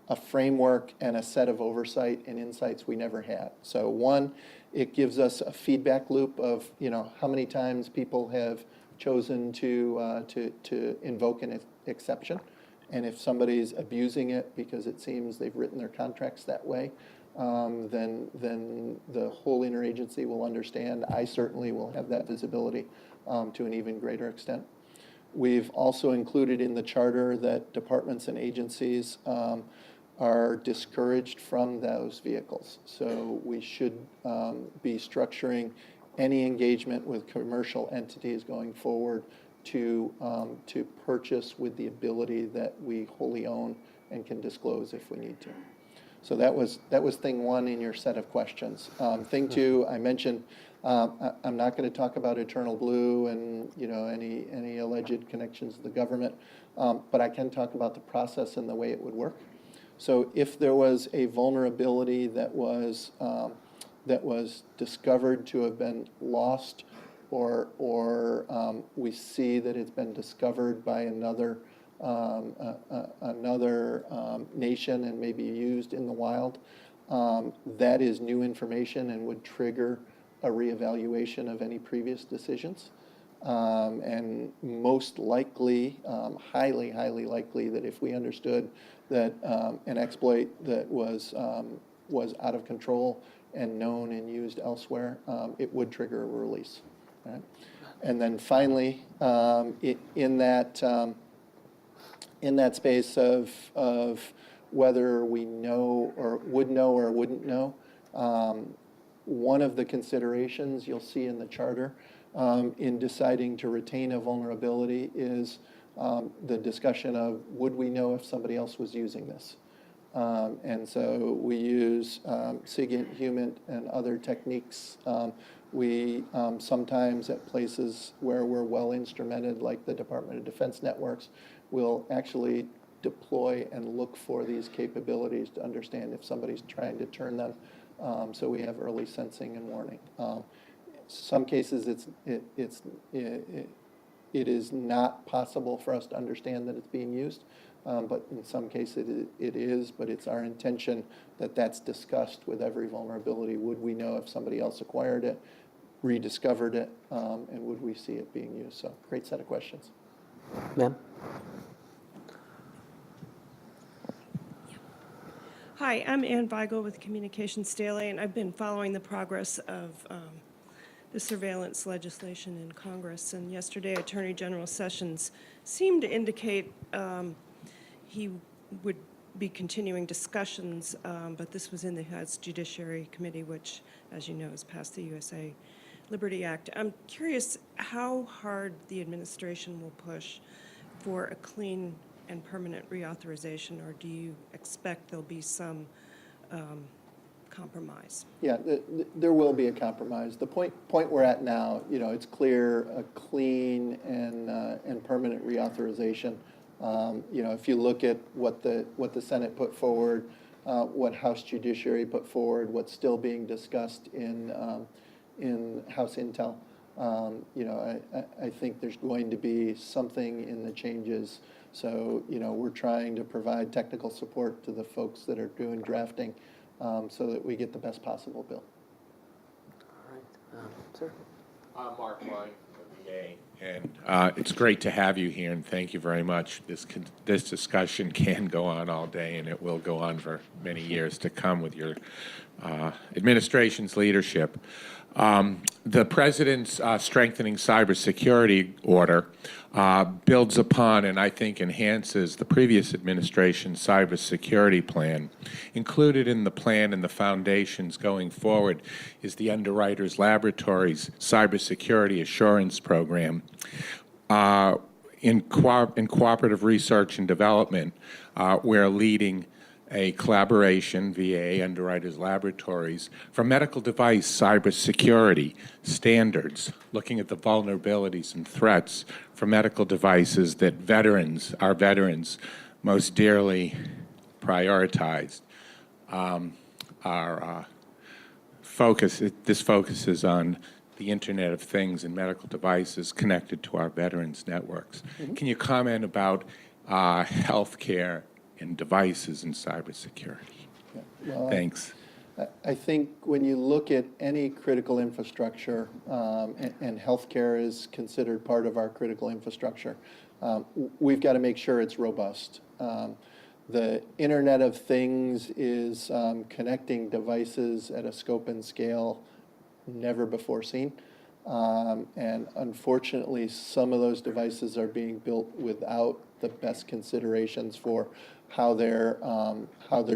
a framework and a set of oversight and insights we never had. So one, it gives us a feedback loop of, how many times people have chosen to invoke an exception. And if somebody's abusing it because it seems they've written their contracts that way, then the whole interagency will understand. I certainly will have that visibility to an even greater extent. We've also included in the charter that departments and agencies are discouraged from those vehicles. So we should be structuring any engagement with commercial entities going forward to purchase with the ability that we wholly own and can disclose if we need to. So that was thing one in your set of questions. Thing two, I mentioned, I'm not going to talk about Eternal Blue and any alleged connections to the government, but I can talk about the process and the way it would work. So if there was a vulnerability that was discovered to have been lost, or we see that it's been discovered by another nation and maybe used in the wild, that is new information and would trigger a reevaluation of any previous decisions. And most likely, highly likely, that if we understood that an exploit that was out of control and known and used elsewhere, it would trigger a release. Right? And then finally, in that space of whether we know or wouldn't know, one of the considerations you'll see in the charter in deciding to retain a vulnerability is the discussion of would we know if somebody else was using this. And so we use SIGINT, HUMINT, and other techniques. We sometimes at places where we're well instrumented, like the Department of Defense networks, will actually deploy and look for these capabilities to understand if somebody's trying to turn them. So we have early sensing and warning. Some cases it is not possible for us to understand that it's being used, but in some cases it is, but it's our intention that that's discussed with every vulnerability. Would we know if somebody else acquired it, rediscovered it, and would we see it being used? So great set of questions. Ma'am? Hi, I'm Ann Weigel with Communications Daily, and I've been following the progress of the surveillance legislation in Congress. And yesterday, Attorney General Sessions seemed to indicate he would be continuing discussions, but this was in the House Judiciary Committee, which, as you know, has passed the USA Liberty Act. I'm curious how hard the administration will push for a clean and permanent reauthorization, or do you expect there'll be some compromise? Yeah, there will be a compromise. The point we're at now, it's clear a clean and permanent reauthorization. If you look at what the Senate put forward, what House Judiciary put forward, what's still being discussed in House Intel, I think there's going to be something in the changes. So, we're trying to provide technical support to the folks that are doing drafting so that we get the best possible bill. All right. Sir? Mark Line from the VA, and it's great to have you here, and thank you very much. This discussion can go on all day, and it will go on for many years to come with your administration's leadership. The President's strengthening cybersecurity order builds upon and I think enhances the previous administration's cybersecurity plan. Included in the plan and the foundations going forward is the Underwriters Laboratories Cybersecurity Assurance Program. In cooperative research and development, we're leading a collaboration, VA, Underwriters Laboratories, for medical device cybersecurity standards, looking at the vulnerabilities and threats for medical devices that our veterans, most dearly prioritized. This focuses on the Internet of Things and medical devices connected to our veterans networks. Mm-hmm. Can you comment about healthcare and devices and cybersecurity? Yeah. Well, thanks. I think when you look at any critical infrastructure, and healthcare is considered part of our critical infrastructure, we've got to make sure it's robust. The Internet of Things is connecting devices at a scope and scale never before seen. And unfortunately, some of those devices are being built without the best considerations for how they're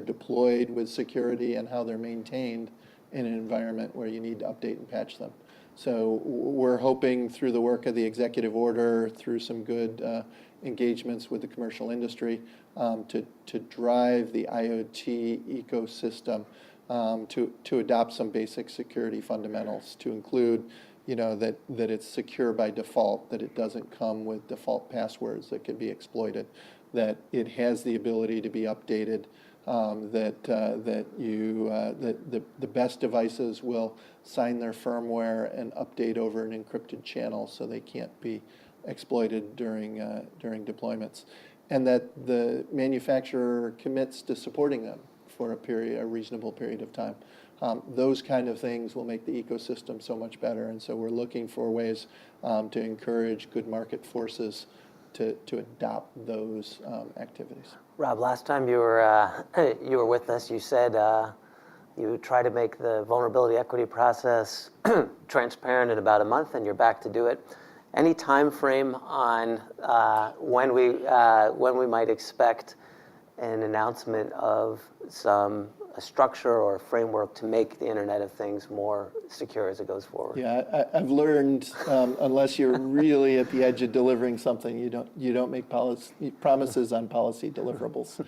deployed with security and how they're maintained in an environment where you need to update and patch them. So we're hoping through the work of the executive order, through some good engagements with the commercial industry, to drive the IoT ecosystem to adopt some basic security fundamentals, to include that it's secure by default, that it doesn't come with default passwords that could be exploited, that it has the ability to be updated, that the best devices will sign their firmware and update over an encrypted channel so they can't be exploited during deployments, and that the manufacturer commits to supporting them for a reasonable period of time. Those kind of things will make the ecosystem so much better, and so we're looking for ways to encourage good market forces to adopt those activities. Rob, last time you were with us, you said you try to make the vulnerability equity process transparent in about a month, and you're back to do it. Any time frame on when we might expect an announcement of a structure or a framework to make the Internet of Things more secure as it goes forward? Yeah, I've learned unless you're really at the edge of delivering something, you don't make promises on policy deliverables.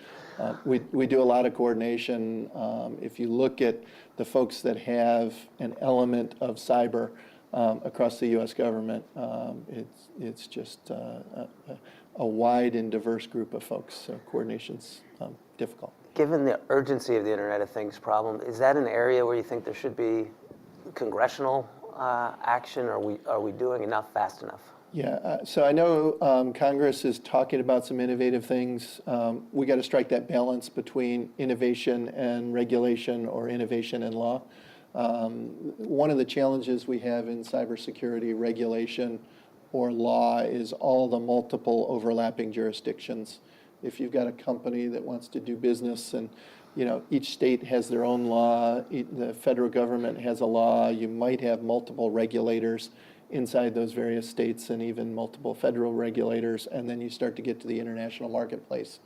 We do a lot of coordination. If you look at the folks that have an element of cyber across the U.S. government, it's just a wide and diverse group of folks. So coordination's difficult. Given the urgency of the Internet of Things problem, is that an area where you think there should be congressional action? Are we doing enough fast enough? Yeah, so I know Congress is talking about some innovative things. We got to strike that balance between innovation and regulation or innovation and law. One of the challenges we have in cybersecurity regulation or law is all the multiple overlapping jurisdictions. If you've got a company that wants to do business and each state has their own law, the federal government has a law, you might have multiple regulators inside those various states and even multiple federal regulators, and then you start to get to the international marketplace.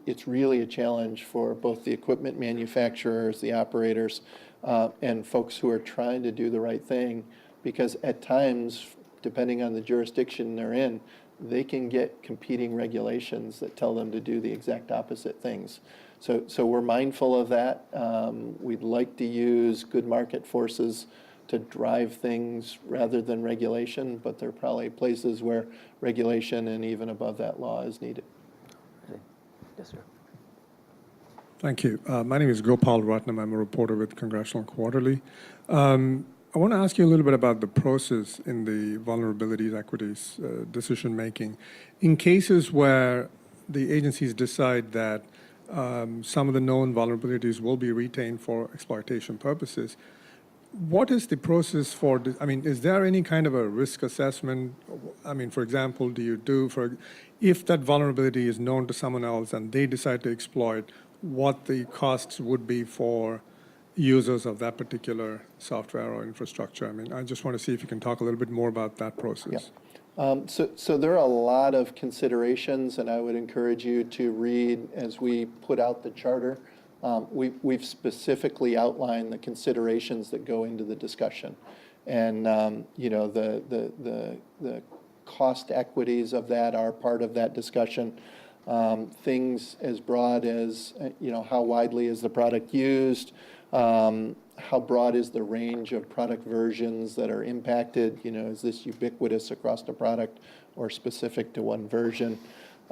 It's really a challenge for both the equipment manufacturers, the operators, and folks who are trying to do the right thing, because at times, depending on the jurisdiction they're in, they can get competing regulations that tell them to do the exact opposite things. So we're mindful of that. We'd like to use good market forces to drive things rather than regulation, but there are probably places where regulation and even above that law is needed. Yes, sir. Thank you. My name is Gopal Ratnam. I'm a reporter with Congressional Quarterly. I want to ask you a little bit about the process in the vulnerabilities, equities, decision-making. In cases where the agencies decide that some of the known vulnerabilities will be retained for exploitation purposes, what is the process for, is there any kind of a risk assessment? For example, if that vulnerability is known to someone else and they decide to exploit, what the costs would be for users of that particular software or infrastructure? I just want to see if you can talk a little bit more about that process. Yeah. So there are a lot of considerations, and I would encourage you to read as we put out the charter. We've specifically outlined the considerations that go into the discussion, and the cost equities of that are part of that discussion. Things as broad as how widely is the product used, how broad is the range of product versions that are impacted. Is this ubiquitous across the product or specific to one version?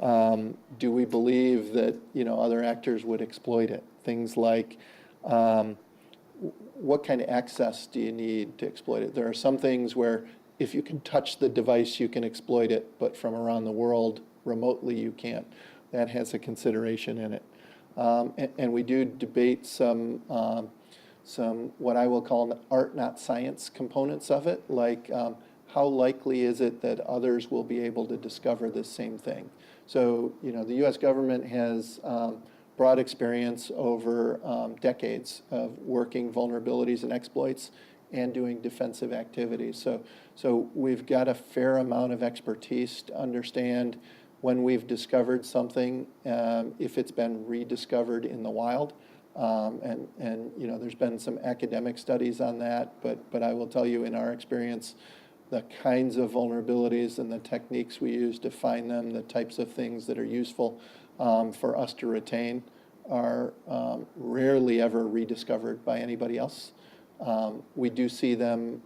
Do we believe that other actors would exploit it? Things like what kind of access do you need to exploit it? There are some things where if you can touch the device, you can exploit it, but from around the world remotely you can't. That has a consideration in it. And we do debate some what I will call art, not science components of it, like how likely is it that others will be able to discover the same thing? So, the U.S. government has broad experience over decades of working vulnerabilities and exploits and doing defensive activities. So we've got a fair amount of expertise to understand when we've discovered something, if it's been rediscovered in the wild. And there's been some academic studies on that, but I will tell you, in our experience, the kinds of vulnerabilities and the techniques we use to find them, the types of things that are useful for us to retain are rarely ever rediscovered by anybody else. We do see them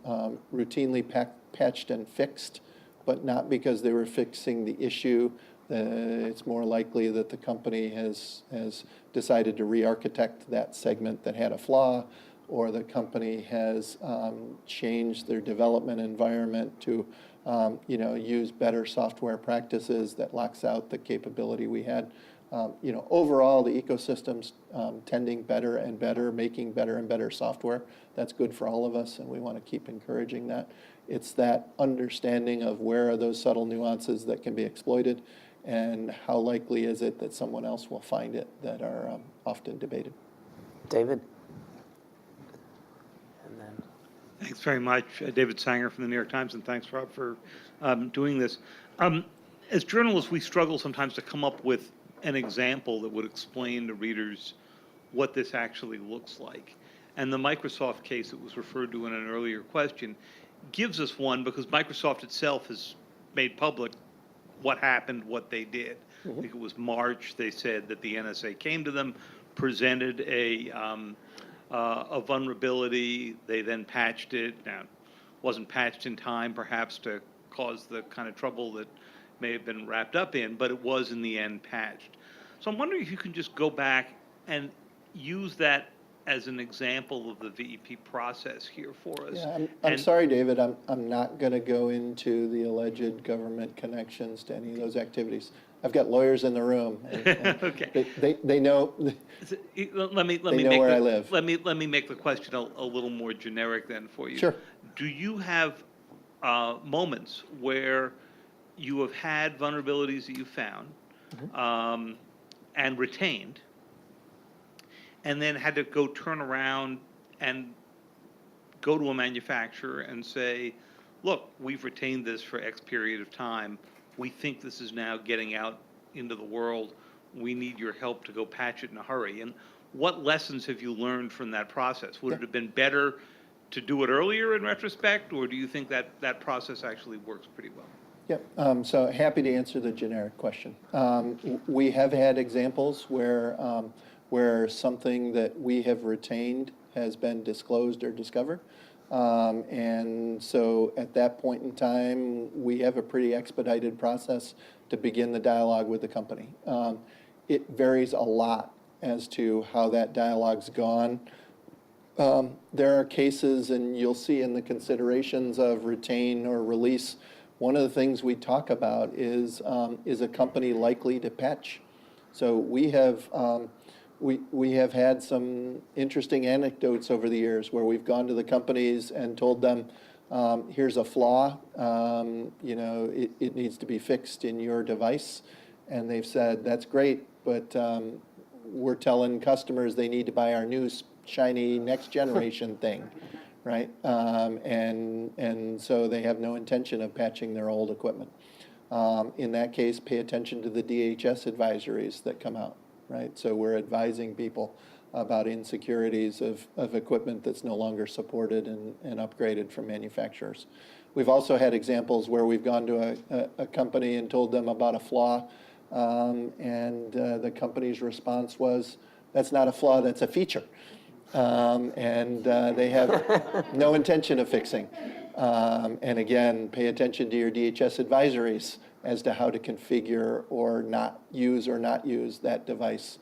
routinely patched and fixed, but not because they were fixing the issue. It's more likely that the company has decided to re-architect that segment that had a flaw, or the company has changed their development environment to use better software practices that locks out the capability we had. Overall, the ecosystem's tending better and better, making better and better software. That's good for all of us, and we want to keep encouraging that. It's that understanding of where are those subtle nuances that can be exploited, and how likely is it that someone else will find it, that are often debated. David? And then Thanks very much. David Sanger from the New York Times, and thanks, Rob, for doing this. As journalists, we struggle sometimes to come up with an example that would explain to readers what this actually looks like. And the Microsoft case that was referred to in an earlier question gives us one, because Microsoft itself has made public what happened, what they did. I think it was March. They said that the NSA came to them, presented a vulnerability. They then patched it. Now, it wasn't patched in time, perhaps, to cause the kind of trouble that may have been wrapped up in, but it was in the end patched. So I'm wondering if you can just go back and use that as an example of the VEP process here for us. Yeah, I'm And- sorry, David, I'm not going to go into the alleged government connections to any of those activities. I've got lawyers in the room. And Okay. they know, Let me They know make where the, I live. Let me make the question a little more generic then for you. Sure. Do you have moments where you have had vulnerabilities that you found and retained, and then had to go turn around and go to a manufacturer and say, look, we've retained this for X period of time. We think this is now getting out into the world. We need your help to go patch it in a hurry. And what lessons have you learned from that process? Would it have been better to do it earlier in retrospect, or do you think that that process actually works pretty well? Yep, so happy to answer the generic question. We have had examples where something that we have retained has been disclosed or discovered. And so at that point in time, we have a pretty expedited process to begin the dialogue with the company. It varies a lot as to how that dialogue's gone. There are cases, and you'll see in the considerations of retain or release, one of the things we talk about is a company likely to patch? So we have had some interesting anecdotes over the years where we've gone to the companies and told them, here's a flaw, it needs to be fixed in your device. And they've said, that's great, but we're telling customers they need to buy our new shiny next generation thing, right? And so they have no intention of patching their old equipment. In that case, pay attention to the DHS advisories that come out, right? So we're advising people about insecurities of equipment that's no longer supported and upgraded from manufacturers. We've also had examples where we've gone to a company and told them about a flaw, and the company's response was, that's not a flaw, that's a feature. And they have no intention of fixing. And again, pay attention to your DHS advisories as to how to configure or not use that device.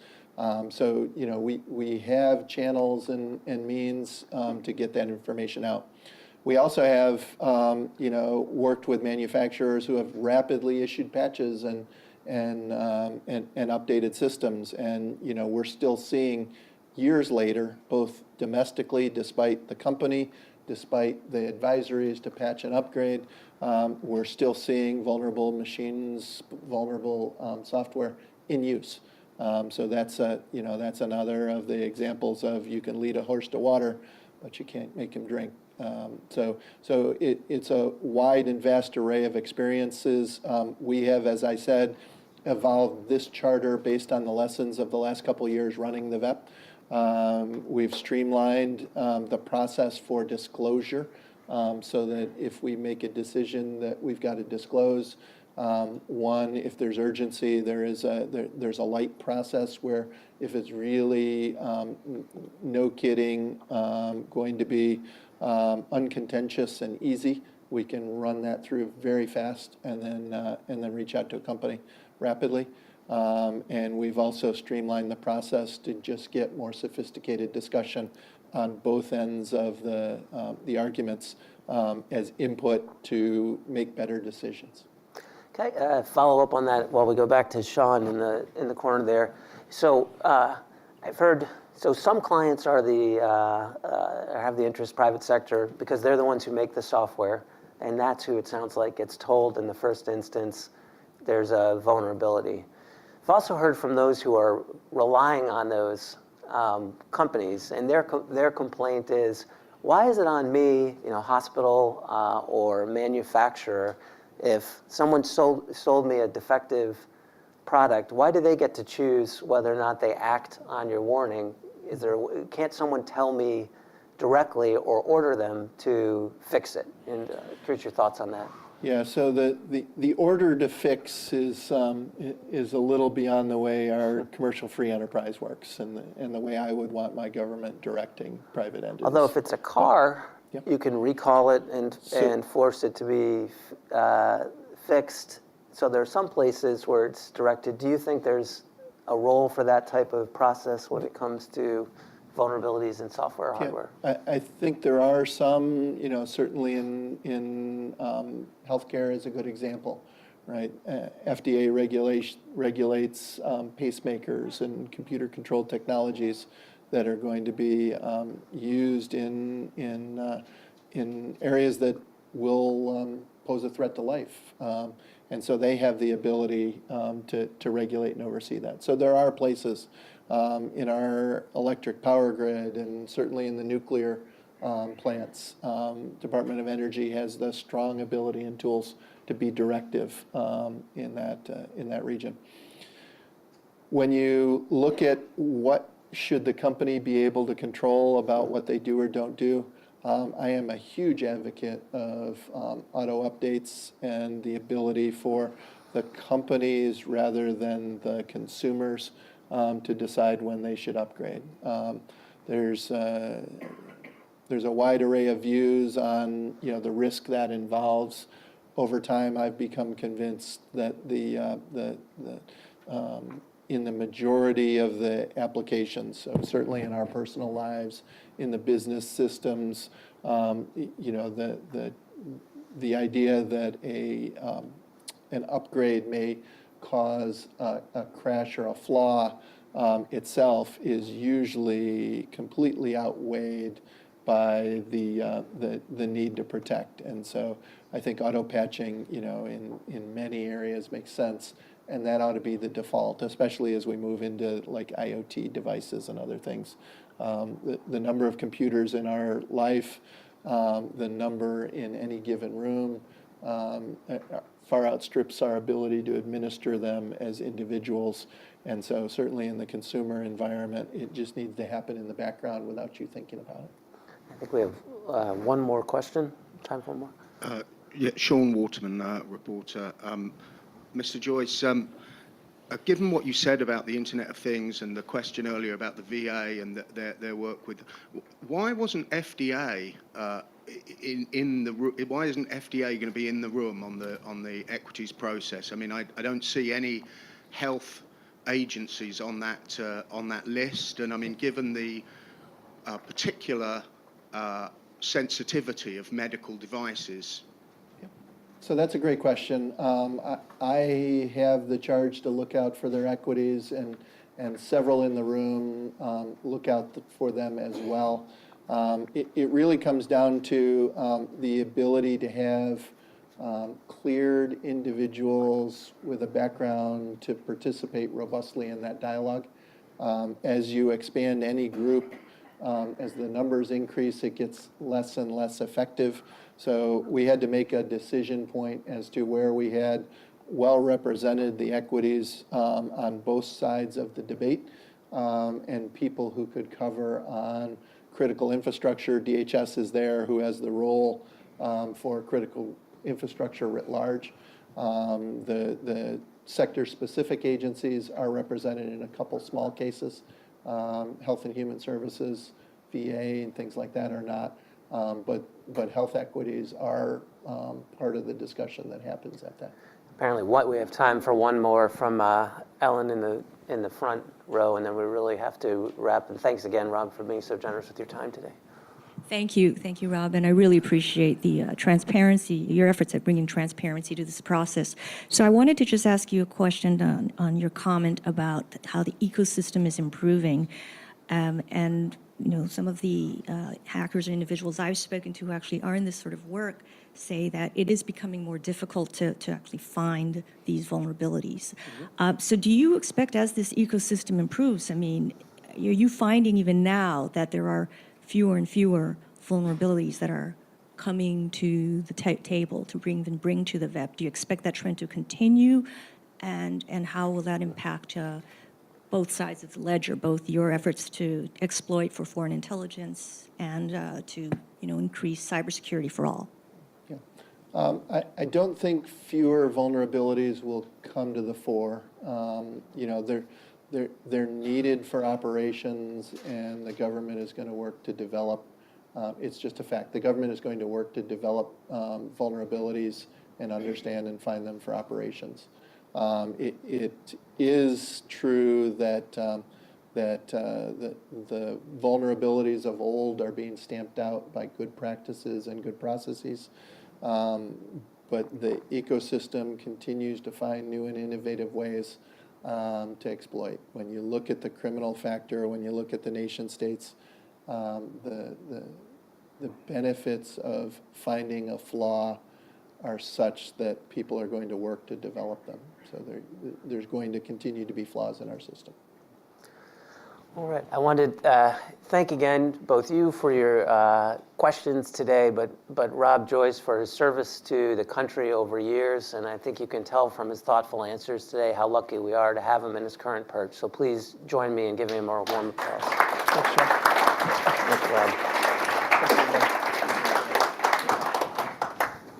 So, we have channels and means to get that information out. We also have, worked with manufacturers who have rapidly issued patches and updated systems. And, we're still seeing years later, both domestically, despite the company, despite the advisories to patch and upgrade, we're still seeing vulnerable machines, vulnerable software in use. So that's another of the examples of you can lead a horse to water, but you can't make him drink. So it's a wide and vast array of experiences. We have, as I said, evolved this charter based on the lessons of the last couple of years running the VEP. We've streamlined the process for disclosure so that if we make a decision that we've got to disclose, one, if there's urgency, there's a light process where if it's really, no kidding, going to be uncontentious and easy, we can run that through very fast and then reach out to a company rapidly. And we've also streamlined the process to just get more sophisticated discussion on both ends of the arguments as input to make better decisions. Okay, follow up on that while we go back to Sean in the corner there. So I've heard, so some clients are have the interest private sector because they're the ones who make the software, and that's who it sounds like gets told in the first instance there's a vulnerability. I've also heard from those who are relying on those companies, and their complaint is, why is it on me, hospital or manufacturer, if someone sold me a defective product, why do they get to choose whether or not they act on your warning? Can't someone tell me directly or order them to fix it? And curious your thoughts on that. Yeah, so the order to fix is a little beyond the way our commercial free enterprise works and the way I would want my government directing private entities. Although if it's a car, Yep. you can recall it and force it to be fixed. So there are some places where it's directed. Do you think there's a role for that type of process when it comes to vulnerabilities in software or Yeah, hardware? I think there are some, certainly in healthcare is a good example, right? FDA regulates pacemakers and computer-controlled technologies that are going to be used in areas that will pose a threat to life. And so they have the ability to regulate and oversee that. So there are places in our electric power grid and certainly in the nuclear plants. Department of Energy has the strong ability and tools to be directive in that region. When you look at what should the company be able to control about what they do or don't do, I am a huge advocate of auto updates and the ability for the companies rather than the consumers to decide when they should upgrade. There's a wide array of views on the risk that involves. Over time, I've become convinced that in the majority of the applications, so certainly in our personal lives, in the business systems, the idea that an upgrade may cause a crash or a flaw itself is usually completely outweighed by the need to protect. And so I think auto patching, in many areas makes sense, and that ought to be the default, especially as we move into like IoT devices and other things. The number of computers in our life, the number in any given room, far outstrips our ability to administer them as individuals. And so certainly in the consumer environment, it just needs to happen in the background without you thinking about it. I think we have one more question. Time for one more? Yeah, Sean Waterman, reporter. Mr. Joyce, given what you said about the Internet of Things and the question earlier about the VA and their work with, why wasn't FDA in the room? Why isn't FDA going to be in the room on the equities process? I mean, I don't see any health agencies on that list, and I mean, given the particular sensitivity of medical devices. So that's a great question. I have the charge to look out for their equities, and several in the room look out for them as well. It really comes down to the ability to have cleared individuals with a background to participate robustly in that dialogue. As you expand any group, as the numbers increase, it gets less and less effective. So we had to make a decision point as to where we had well represented the equities on both sides of the debate, and people who could cover on critical infrastructure. DHS is there, who has the role for critical infrastructure writ large. The sector-specific agencies are represented in a couple small cases. Health and Human Services, VA, and things like that are not. But health equities are part of the discussion that happens at that. Apparently, we have time for one more from Ellen in the front row, and then we really have to wrap. And thanks again, Rob, for being so generous with your time today. Thank you, Rob, and I really appreciate the transparency, your efforts at bringing transparency to this process. So I wanted to just ask you a question on your comment about how the ecosystem is improving, and some of the hackers or individuals I've spoken to who actually are in this sort of work say that it is becoming more difficult to actually find these vulnerabilities. So do you expect, as this ecosystem improves, I mean, are you finding even now that there are fewer and fewer vulnerabilities that are coming to the table to bring to the VEP? Do you expect that trend to continue? And how will that impact both sides of the ledger, both your efforts to exploit for foreign intelligence and to increase cybersecurity for all? Yeah. I don't think fewer vulnerabilities will come to the fore. They're needed for operations, and the government is going to work to develop. It's just a fact. The government is going to work to develop vulnerabilities and understand and find them for operations. It is true that that the vulnerabilities of old are being stamped out by good practices and good processes. But the ecosystem continues to find new and innovative ways to exploit. When you look at the criminal factor, when you look at the nation states, the benefits of finding a flaw are such that people are going to work to develop them. So there's going to continue to be flaws in our system. All right. I wanted to thank again both you for your questions today, but Rob Joyce for his service to the country over years. And I think you can tell from his thoughtful answers today how lucky we are to have him in his current perch. So please join me in giving him a warm applause. Thanks, Rob.